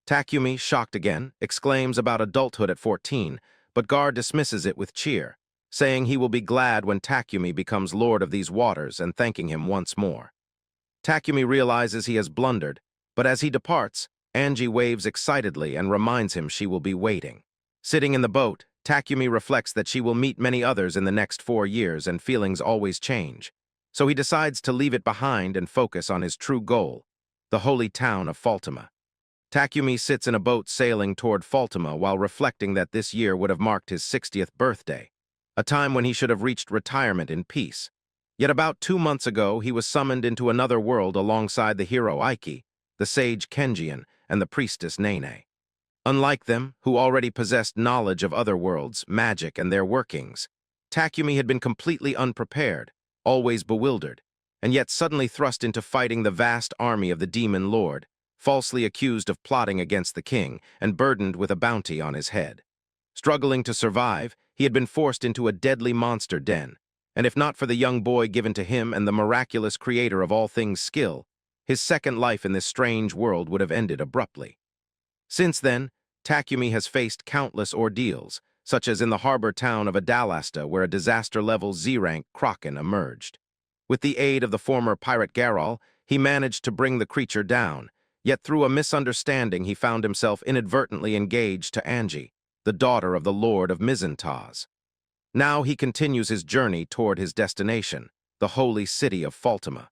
Takumi, shocked again, exclaims about adulthood at 14, but Gar dismisses it with cheer, saying he will be glad when Takumi becomes lord of these waters and thanking him once more. Takumi realizes he has blundered, but as he departs, Angie waves excitedly and reminds him she will be waiting. Sitting in the boat, Takumi reflects that she will meet many others in the next 4 years and feelings always change, so he decides to leave it behind and focus on his true goal, the holy town of Faltima. Takumi sits in a boat sailing toward Faltima while reflecting that this year would have marked his 60th birthday, a time when he should have reached retirement in peace. Yet about 2 months ago, he was summoned into another world alongside the hero Aiki, the sage Kenji, and the priestess Nene. Unlike them, who already possessed knowledge of other worlds, magic, and their workings, Takumi had been completely unprepared, always bewildered, and yet suddenly thrust into fighting the vast army of the Demon Lord, falsely accused of plotting against the king and burdened with a bounty on his head. Struggling to survive, he had been forced into a deadly monster den, and if not for the young boy given to him and the miraculous creator of all things skill, his second life in this strange world would have ended abruptly. Since then, Takumi has faced countless ordeals, such as in the harbor town of Adalasta, where a disaster-level Z-rank Kraken emerged. With the aid of the former pirate Garol, he managed to bring the creature down, yet through a misunderstanding he found himself inadvertently engaged to Angie, the daughter of the Lord of Mizentaz. Now he continues his journey toward his destination, the holy city of Faltima.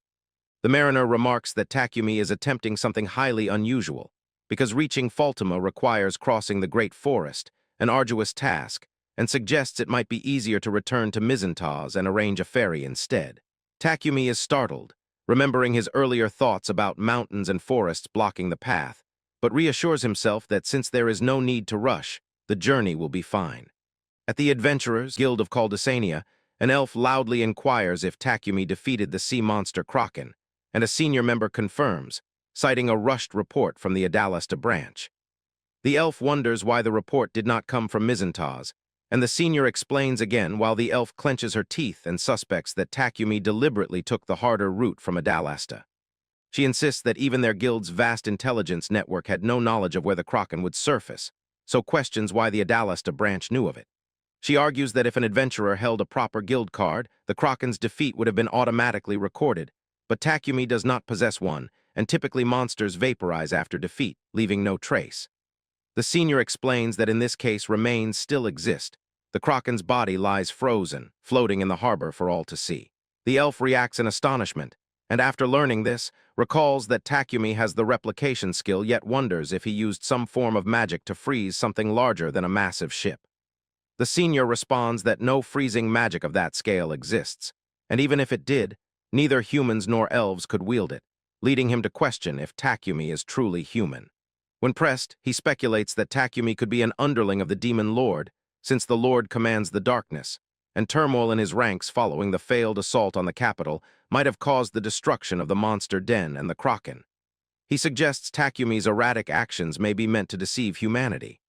The mariner remarks that Takumi is attempting something highly unusual, because reaching Faltima requires crossing the Great Forest, an arduous task, and suggests it might be easier to return to Mizentaz and arrange a ferry instead. Takumi is startled, remembering his earlier thoughts about mountains and forests blocking the path, but reassures himself that since there is no need to rush, the journey will be fine. At the Adventurers Guild of Caldesania, an elf loudly inquires if Takumi defeated the sea monster Kraken, and a senior member confirms, citing a rushed report from the Adalasta branch. The elf wonders why the report did not come from Mizentaz, and the senior explains again while the elf clenches her teeth and suspects that Takumi deliberately took the harder route from Adalasta. She insists that even their guild's vast intelligence network had no knowledge of where the Kraken would surface, so questions why the Adalasta branch knew of it. She argues that if an adventurer held a proper guild card, the Kraken's defeat would have been automatically recorded, but Takumi does not possess one, and typically monsters vaporize after defeat, leaving no trace. The senior explains that in this case remains still exist. The Kraken's body lies frozen, floating in the harbor for all to see. The elf reacts in astonishment, and after learning this, recalls that Takumi has the replication skill yet wonders if he used some form of magic to freeze something larger than a massive ship. The senior responds that no freezing magic of that scale exists, and even if it did, neither humans nor elves could wield it, leading him to question if Takumi is truly human. When pressed, he speculates that Takumi could be an underling of the Demon Lord, since the Lord commands the darkness, and turmoil in his ranks following the failed assault on the capital might have caused the destruction of the monster den and the Kraken. He suggests Takumi's erratic actions may be meant to deceive humanity.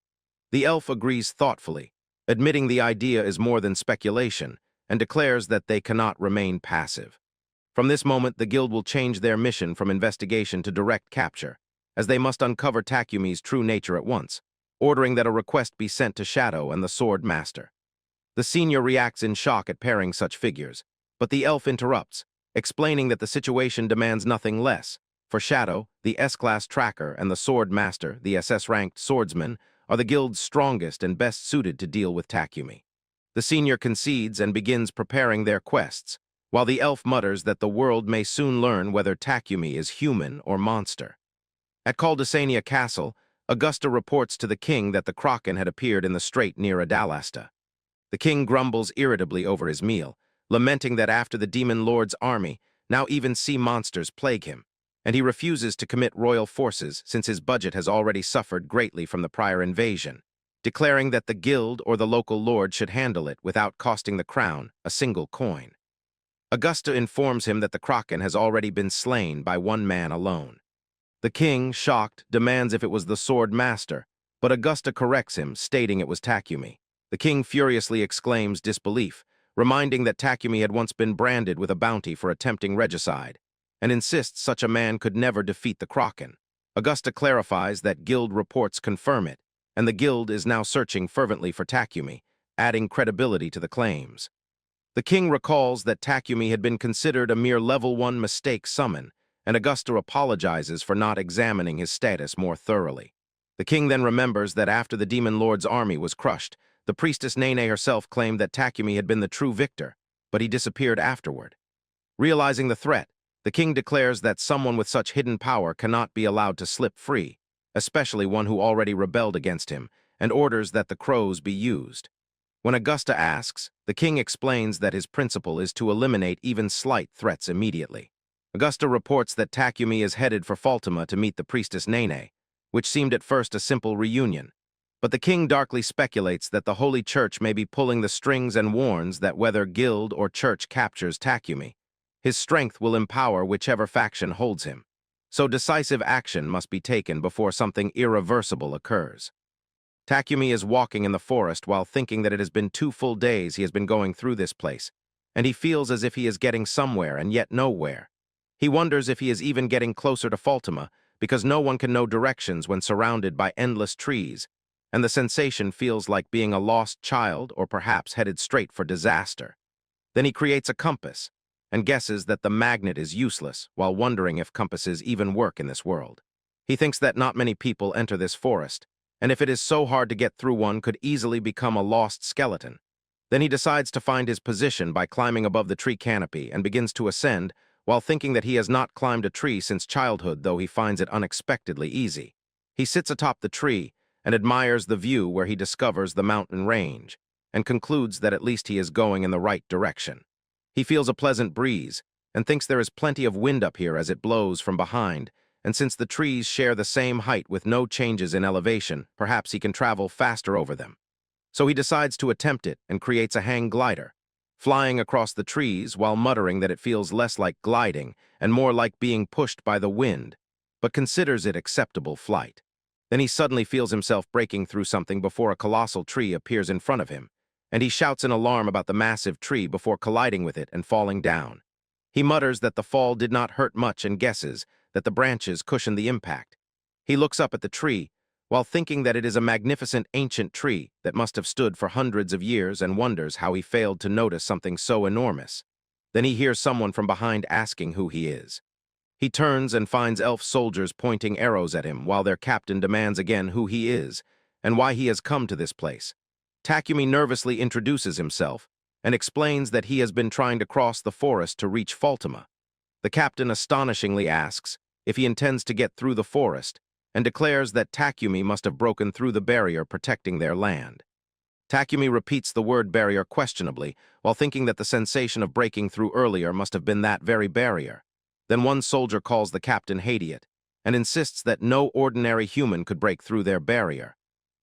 The elf agrees thoughtfully, admitting the idea is more than speculation, and declares that they cannot remain passive. From this moment, the guild will change their mission from investigation to direct capture, as they must uncover Takumi's true nature at once, ordering that a request be sent to Shadow and the Sword Master. The senior reacts in shock at pairing such figures, but the elf interrupts, explaining that the situation demands nothing less. For Shadow, the S-Class Tracker, and the Sword Master, the SS-ranked swordsman, are the guild's strongest and best suited to deal with Takumi. The senior concedes and begins preparing their quests, while the elf mutters that the world may soon learn whether Takumi is human or monster. At Caldesania Castle, Augusta reports to the king that the Kraken had appeared in the strait near Adalasta. The king grumbles irritably over his meal, lamenting that after the demon lord's army, now even sea monsters plague him, and he refuses to commit royal forces since his budget has already suffered greatly from the prior invasion, declaring that the guild or the local lord should handle it without costing the crown a single coin. Augusta informs him that the Kraken has already been slain by one man alone. The king, shocked, demands if it was the Sword Master, but Augusta corrects him, stating it was Takumi. The king furiously exclaims disbelief, reminding that Takumi had once been branded with a bounty for attempting regicide, and insists such a man could never defeat the Kraken. Augusta clarifies that guild reports confirm it, and the guild is now searching fervently for Takumi, adding credibility to the claims. The king recalls that Takumi had been considered a mere level 1 mistake summon, and Augusta apologizes for not examining his status more thoroughly. The king then remembers that after the demon lord's army was crushed, the priestess Nene herself claimed that Takumi had been the true victor, but he disappeared afterward. Realizing the threat, the king declares that someone with such hidden power cannot be allowed to slip free, especially one who already rebelled against him, and orders that the crows be used. When Augusta asks, the king explains that his principle is to eliminate even slight threats immediately. Augusta reports that Takumi is headed for Faltima to meet the priestess Nene, which seemed at first a simple reunion. But the king darkly speculates that the Holy Church may be pulling the strings and warns that whether guild or church captures Takumi, his strength will empower whichever faction holds him. So decisive action must be taken before something irreversible occurs. Takumi is walking in the forest while thinking that it has been 2 full days he has been going through this place, and he feels as if he is getting somewhere and yet nowhere. He wonders if he is even getting closer to Faltima, because no one can know directions when surrounded by endless trees, and the sensation feels like being a lost child or perhaps headed straight for disaster. Then he creates a compass, and guesses that the magnet is useless while wondering if compasses even work in this world. He thinks that not many people enter this forest, and if it is so hard to get through one could easily become a lost skeleton. Then he decides to find his position by climbing above the tree canopy and begins to ascend while thinking that he has not climbed a tree since childhood, though he finds it unexpectedly easy. He sits atop the tree and admires the view where he discovers the mountain range and concludes that at least he is going in the right direction. He feels a pleasant breeze and thinks there is plenty of wind up here as it blows from behind, and since the trees share the same height with no changes in elevation, perhaps he can travel faster over them. So he decides to attempt it and creates a hang glider, flying across the trees while muttering that it feels less like gliding and more like being pushed by the wind, but considers it acceptable flight. Then he suddenly feels himself breaking through something before a colossal tree appears in front of him, and he shouts in alarm about the massive tree before colliding with it and falling down. He mutters that the fall did not hurt much and guesses that the branches cushion the impact. He looks up at the tree, while thinking that it is a magnificent ancient tree that must have stood for hundreds of years, and wonders how he failed to notice something so enormous. Then he hears someone from behind asking who he is. He turns and finds elf soldiers pointing arrows at him while their captain demands again who he is and why he has come to this place. Takumi nervously introduces himself and explains that he has been trying to cross the forest to reach Faltima. The captain astonishingly asks if he intends to get through the forest and declares that Takumi must have broken through the barrier protecting their land. Takumi repeats the word barrier questionably while thinking that the sensation of breaking through earlier must have been that very barrier. Then one soldier calls the captain Hadiot and insists that no ordinary human could break through their barrier.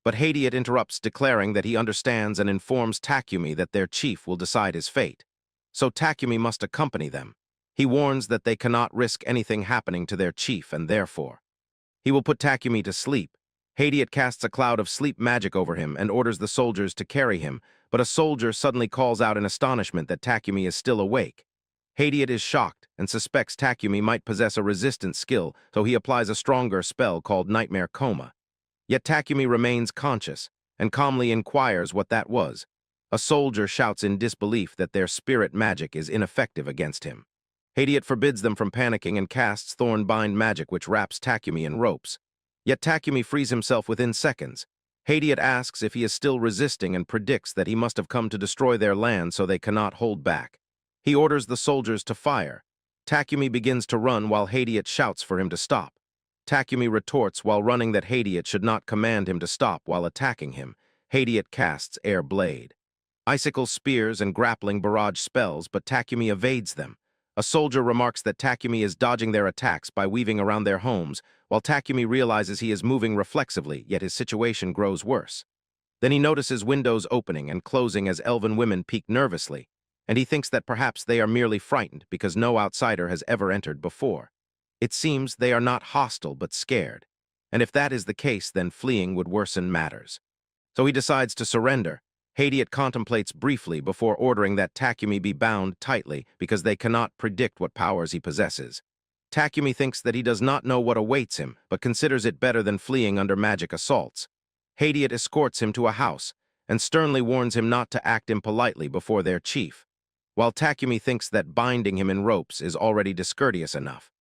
But Hadiot interrupts, declaring that he understands and informs Takumi that their chief will decide his fate. So Takumi must accompany them. He warns that they cannot risk anything happening to their chief, and therefore he will put Takumi to sleep. Hadiot casts a cloud of sleep magic over him and orders the soldiers to carry him, but a soldier suddenly calls out in astonishment that Takumi is still awake. Hadiot is shocked and suspects Takumi might possess a resistant skill, so he applies a stronger spell called Nightmare Coma. Yet Takumi remains conscious and calmly inquires what that was. A soldier shouts in disbelief that their spirit magic is ineffective against him. Hadiot forbids them from panicking and casts Thornbind magic which wraps Takumi in ropes. Yet Takumi frees himself within seconds. Hadiot asks if he is still resisting and predicts that he must have come to destroy their land so they cannot hold back. He orders the soldiers to fire. Takumi begins to run while Hadiot shouts for him to stop. Takumi retorts while running that Hadiot should not command him to stop while attacking him. Hadiot casts Air Blade. Icicle spears and grappling barrage spells, but Takumi evades them. A soldier remarks that Takumi is dodging their attacks by weaving around their homes, while Takumi realizes he is moving reflexively, yet his situation grows worse. Then he notices windows opening and closing as elven women peek nervously, and he thinks that perhaps they are merely frightened because no outsider has ever entered before. It seems they are not hostile but scared, and if that is the case, then fleeing would worsen matters. So he decides to surrender. Hadiot contemplates briefly before ordering that Takumi be bound tightly because they cannot predict what powers he possesses. Takumi thinks that he does not know what awaits him, but considers it better than fleeing under magic assaults. Hadiot escorts him to a house and sternly warns him not to act impolitely before their chief, while Takumi thinks that binding him in ropes is already discourteous enough.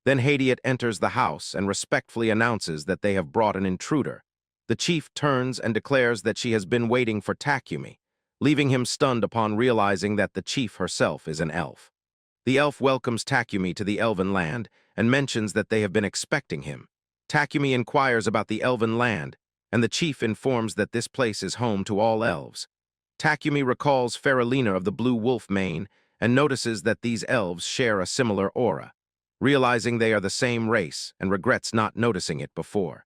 Then Hadiot enters the house and respectfully announces that they have brought an intruder. The chief turns and declares that she has been waiting for Takumi, leaving him stunned upon realizing that the chief herself is an elf. The elf welcomes Takumi to the Elven land and mentions that they have been expecting him. Takumi inquires about the Elven land, and the chief informs that this place is home to all elves. Takumi recalls Faralina of the Blue Wolf Mane and notices that these elves share a similar aura, realizing they are the same race and regrets not noticing it before.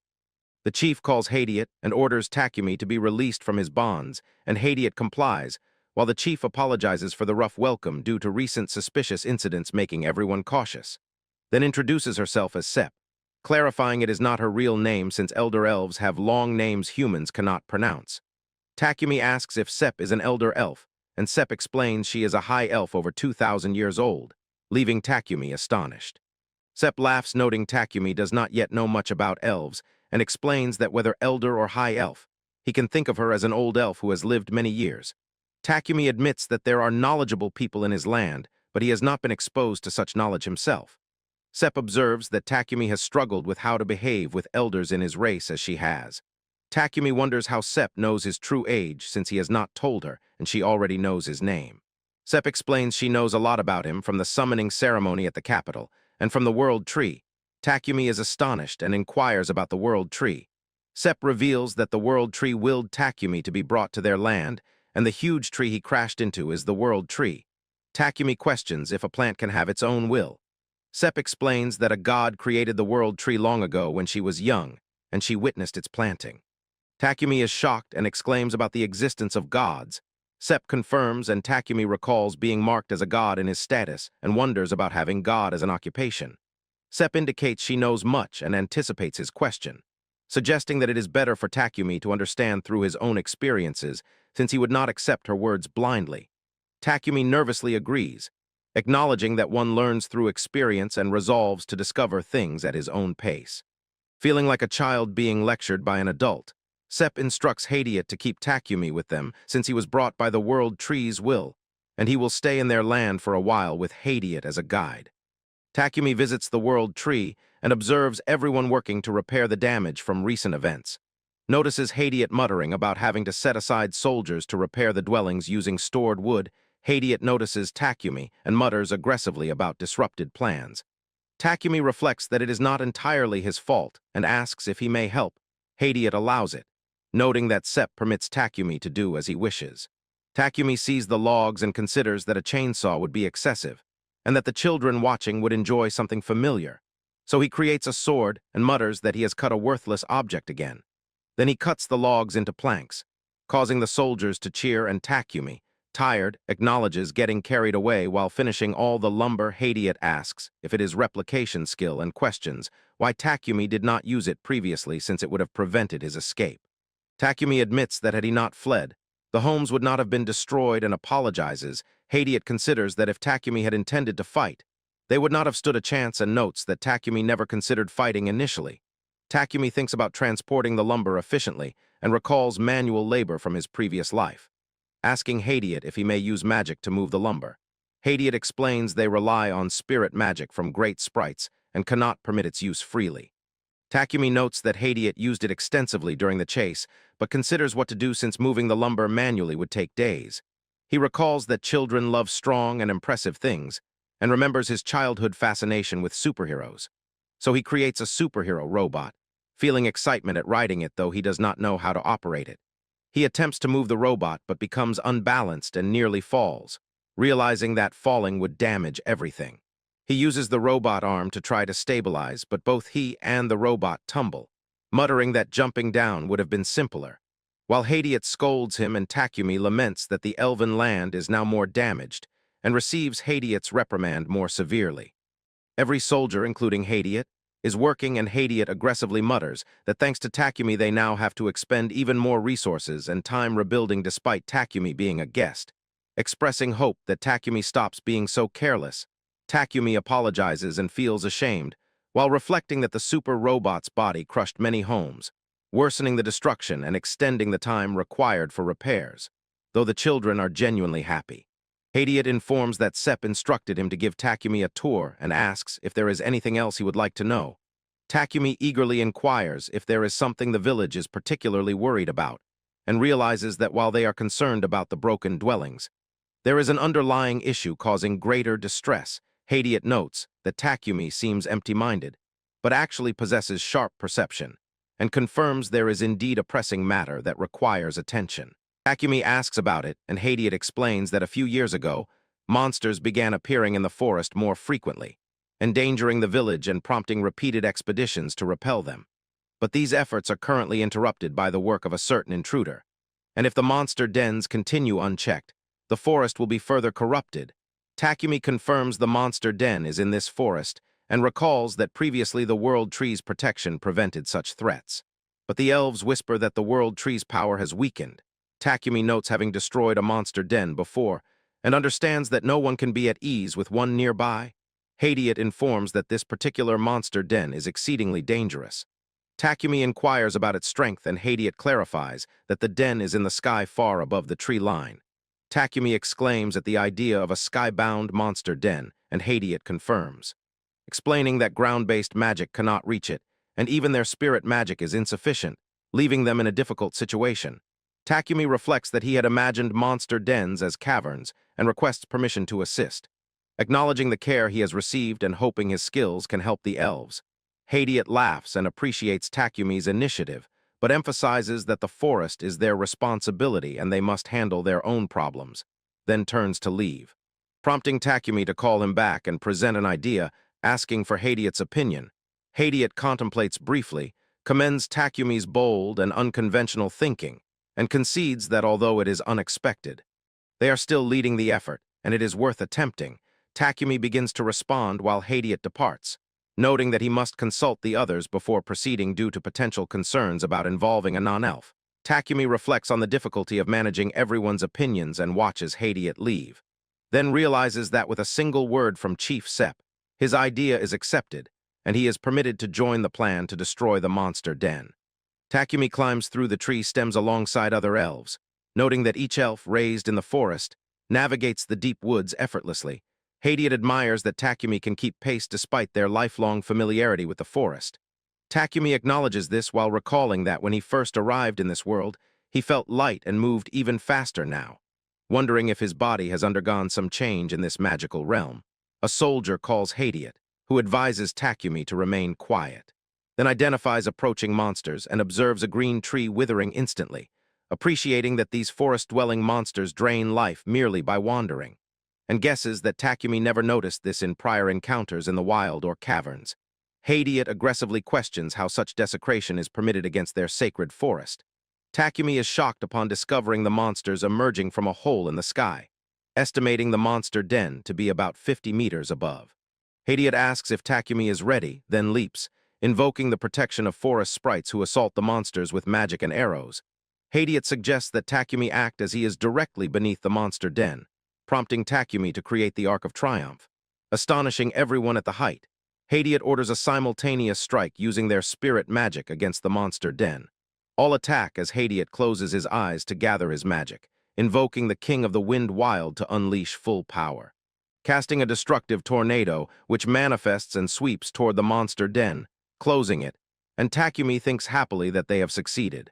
The chief calls Hadiot and orders Takumi to be released from his bonds, and Hadiot complies, while the chief apologizes for the rough welcome due to recent suspicious incidents making everyone cautious. Then introduces herself as Sep, clarifying it is not her real name since elder elves have long names humans cannot pronounce. Takumi asks if Sep is an elder elf, and Sep explains she is a high elf over 2,000 years old, leaving Takumi astonished. Sep laughs, noting Takumi does not yet know much about elves, and explains that whether elder or high elf, he can think of her as an old elf who has lived many years. Takumi admits that there are knowledgeable people in his land, but he has not been exposed to such knowledge himself. Sep observes that Takumi has struggled with how to behave with elders in his race as she has. Takumi wonders how Sep knows his true age since he has not told her, and she already knows his name. Sep explains she knows a lot about him from the summoning ceremony at the capital, and from the World Tree. Takumi is astonished and inquires about the World Tree. Sep reveals that the World Tree willed Takumi to be brought to their land, and the huge tree he crashed into is the World Tree. Takumi questions if a plant can have its own will. Sep explains that a god created the World Tree long ago when she was young, and she witnessed its planting. Takumi is shocked and exclaims about the existence of gods. Sep confirms, and Takumi recalls being marked as a god in his status and wonders about having god as an occupation. Sep indicates she knows much and anticipates his question, suggesting that it is better for Takumi to understand through his own experiences since he would not accept her words blindly. Takumi nervously agrees, acknowledging that one learns through experience and resolves to discover things at his own pace. Feeling like a child being lectured by an adult, Sep instructs Hadiot to keep Takumi with them since he was brought by the World Tree's will, and he will stay in their land for a while with Hadiot as a guide. Takumi visits the World Tree and observes everyone working to repair the damage from recent events. Notices Hadiot muttering about having to set aside soldiers to repair the dwellings using stored wood. Hadiot notices Takumi and mutters aggressively about disrupted plans. Takumi reflects that it is not entirely his fault and asks if he may help. Hadiot allows it, noting that Sep permits Takumi to do as he wishes. Takumi sees the logs and considers that a chainsaw would be excessive, and that the children watching would enjoy something familiar. So he creates a sword and mutters that he has cut a worthless object again. Then he cuts the logs into planks, causing the soldiers to cheer, and Takumi, tired, acknowledges getting carried away while finishing all the lumber. Hadiot asks if it is replication skill and questions why Takumi did not use it previously since it would have prevented his escape. Takumi admits that had he not fled, the homes would not have been destroyed and apologizes. Hadiot considers that if Takumi had intended to fight, they would not have stood a chance and notes that Takumi never considered fighting initially. Takumi thinks about transporting the lumber efficiently and recalls manual labor from his previous life, asking Hadiot if he may use magic to move the lumber. Hadiot explains they rely on spirit magic from great sprites and cannot permit its use freely. Takumi notes that Hadiot used it extensively during the chase, but considers what to do since moving the lumber manually would take days. He recalls that children love strong and impressive things, and remembers his childhood fascination with superheroes. So he creates a superhero robot, feeling excitement at riding it though he does not know how to operate it. He attempts to move the robot but becomes unbalanced and nearly falls, realizing that falling would damage everything. He uses the robot arm to try to stabilize, but both he and the robot tumble, muttering that jumping down would have been simpler. While Hadiot scolds him and Takumi laments that the Elven land is now more damaged and receives Hadiot's reprimand more severely. Every soldier, including Hadiot, is working, and Hadiot aggressively mutters that thanks to Takumi they now have to expend even more resources and time rebuilding despite Takumi being a guest. Expressing hope that Takumi stops being so careless, Takumi apologizes and feels ashamed, while reflecting that the super robot's body crushed many homes, worsening the destruction and extending the time required for repairs, though the children are genuinely happy. Hadiot informs that Sepp instructed him to give Takumi a tour and asks if there is anything else he would like to know. Takumi eagerly inquires if there is something the village is particularly worried about, and realizes that while they are concerned about the broken dwellings, there is an underlying issue causing greater distress. Hadiot notes that Takumi seems empty-minded, but actually possesses sharp perception, and confirms there is indeed a pressing matter that requires attention. Takumi asks about it, and Hadiot explains that a few years ago, monsters began appearing in the forest more frequently, endangering the village and prompting repeated expeditions to repel them. But these efforts are currently interrupted by the work of a certain intruder, and if the monster dens continue unchecked, the forest will be further corrupted. Takumi confirms the monster den is in this forest and recalls that previously the World Tree's protection prevented such threats. But the elves whisper that the World Tree's power has weakened. Takumi notes having destroyed a monster den before and understands that no one can be at ease with one nearby. Hadiot informs that this particular monster den is exceedingly dangerous. Takumi inquires about its strength, and Hadiot clarifies that the den is in the sky far above the tree line. Takumi exclaims at the idea of a sky-bound monster den, and Hadiot confirms, explaining that ground-based magic cannot reach it, and even their spirit magic is insufficient, leaving them in a difficult situation. Takumi reflects that he had imagined monster dens as caverns and requests permission to assist, acknowledging the care he has received and hoping his skills can help the elves. Hadiot laughs and appreciates Takumi's initiative, but emphasizes that the forest is their responsibility and they must handle their own problems, then turns to leave, prompting Takumi to call him back and present an idea, asking for Hadiot's opinion. Hadiot contemplates briefly, commends Takumi's bold and unconventional thinking, and concedes that although it is unexpected, they are still leading the effort, and it is worth attempting. Takumi begins to respond while Hadiot departs, noting that he must consult the others before proceeding due to potential concerns about involving a non-elf. Takumi reflects on the difficulty of managing everyone's opinions and watches Hadiot leave, then realizes that with a single word from Chief Sepp, his idea is accepted, and he is permitted to join the plan to destroy the monster den. Takumi climbs through the tree stems alongside other elves, noting that each elf raised in the forest navigates the deep woods effortlessly. Hadiot admires that Takumi can keep pace despite their lifelong familiarity with the forest. Takumi acknowledges this while recalling that when he first arrived in this world, he felt light and moved even faster now, wondering if his body has undergone some change in this magical realm. A soldier calls Hadiot, who advises Takumi to remain quiet, then identifies approaching monsters and observes a green tree withering instantly, appreciating that these forest-dwelling monsters drain life merely by wandering, and guesses that Takumi never noticed this in prior encounters in the wild or caverns. Hadiot aggressively questions how such desecration is permitted against their sacred forest. Takumi is shocked upon discovering the monsters emerging from a hole in the sky, estimating the monster den to be about 50 meters above. Hadiot asks if Takumi is ready, then leaps, invoking the protection of forest sprites who assault the monsters with magic and arrows. Hadiot suggests that Takumi act as he is directly beneath the monster den, prompting Takumi to create the Arc of Triumph. Astonishing everyone at the height, Hadiot orders a simultaneous strike using their spirit magic against the monster den. All attack as Hadiot closes his eyes to gather his magic, invoking the King of the Wind Wild to unleash full power. Casting a destructive tornado, which manifests and sweeps toward the monster den, closing it, and Takumi thinks happily that they have succeeded.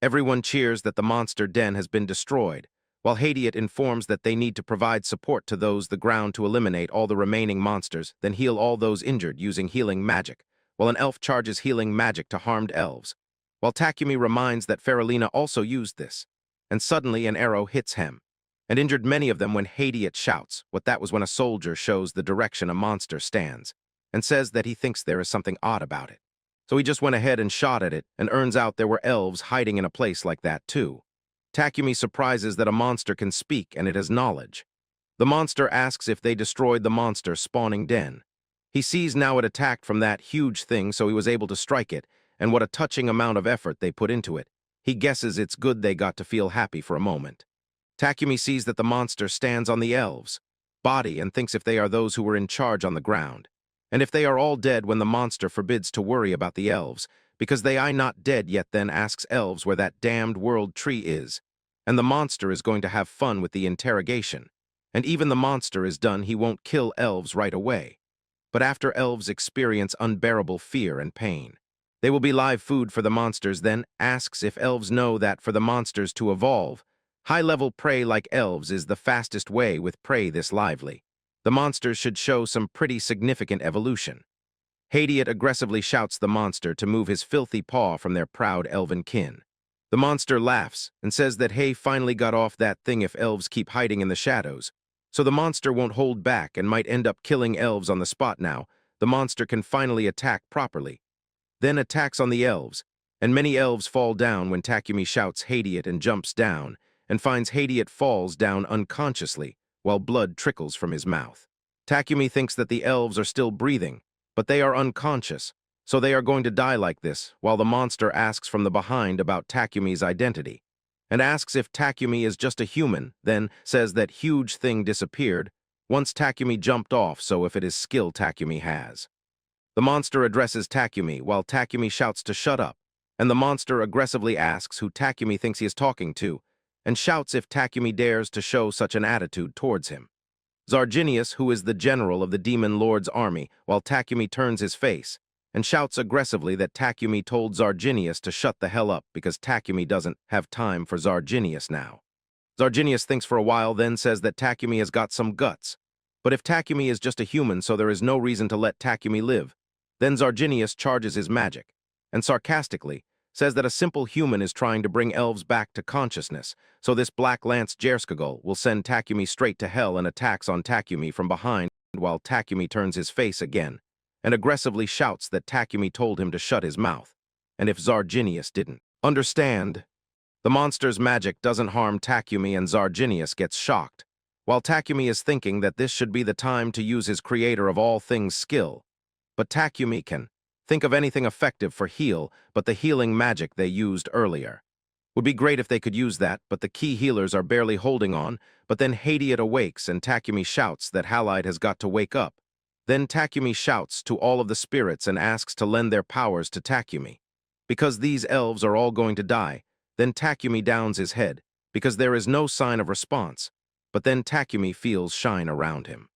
Everyone cheers that the monster den has been destroyed, while Hadiot informs that they need to provide support to those the ground to eliminate all the remaining monsters, then heal all those injured using healing magic, while an elf charges healing magic to harmed elves, while Takumi reminds that Faralina also used this, and suddenly an arrow hits him, and injured many of them when Hadiot shouts what that was when a soldier shows the direction a monster stands, and says that he thinks there is something odd about it. So he just went ahead and shot at it, and earns out there were elves hiding in a place like that too. Takumi surprises that a monster can speak and it has knowledge. The monster asks if they destroyed the monster spawning den. He sees now it attacked from that huge thing, so he was able to strike it, and what a touching amount of effort they put into it. He guesses it's good they got to feel happy for a moment. Takumi sees that the monster stands on the elves' body and thinks if they are those who were in charge on the ground. And if they are all dead when the monster forbids to worry about the elves, because they are not dead yet, then asks elves where that damned world tree is. And the monster is going to have fun with the interrogation. And even the monster is done, he won't kill elves right away. But after elves experience unbearable fear and pain, they will be live food for the monsters, then asks if elves know that for the monsters to evolve, high-level prey like elves is the fastest way with prey this lively. The monsters should show some pretty significant evolution. Hadiot aggressively shouts the monster to move his filthy paw from their proud elven kin. The monster laughs and says that Hay finally got off that thing if elves keep hiding in the shadows. So the monster won't hold back and might end up killing elves on the spot now. The monster can finally attack properly. Then attacks on the elves, and many elves fall down when Takumi shouts Hadiot and jumps down, and finds Hadiot falls down unconsciously, while blood trickles from his mouth. Takumi thinks that the elves are still breathing, but they are unconscious, so they are going to die like this, while the monster asks from the behind about Takumi's identity, and asks if Takumi is just a human, then says that huge thing disappeared once Takumi jumped off, so if it is skill Takumi has. The monster addresses Takumi, while Takumi shouts to shut up, and the monster aggressively asks who Takumi thinks he is talking to, and shouts if Takumi dares to show such an attitude towards him. Zarginius, who is the general of the Demon Lord's army, while Takumi turns his face, and shouts aggressively that Takumi told Zarginius to shut the hell up because Takumi doesn't have time for Zarginius now. Zarginius thinks for a while, then says that Takumi has got some guts. But if Takumi is just a human, so there is no reason to let Takumi live. Then Zarginius charges his magic, and sarcastically says that a simple human is trying to bring elves back to consciousness, so this Black Lance Jerskagul will send Takumi straight to hell and attacks on Takumi from behind while Takumi turns his face again, and aggressively shouts that Takumi told him to shut his mouth, and if Zarginius didn't understand. The monster's magic doesn't harm Takumi and Zarginius gets shocked, while Takumi is thinking that this should be the time to use his creator of all things skill. But Takumi can think of anything effective for heal but the healing magic they used earlier. Would be great if they could use that, but the key healers are barely holding on, but then Hadiot awakes and Takumi shouts that Halide has got to wake up. Then Takumi shouts to all of the spirits and asks to lend their powers to Takumi. Because these elves are all going to die, then Takumi downs his head, because there is no sign of response, but then Takumi feels shine around him.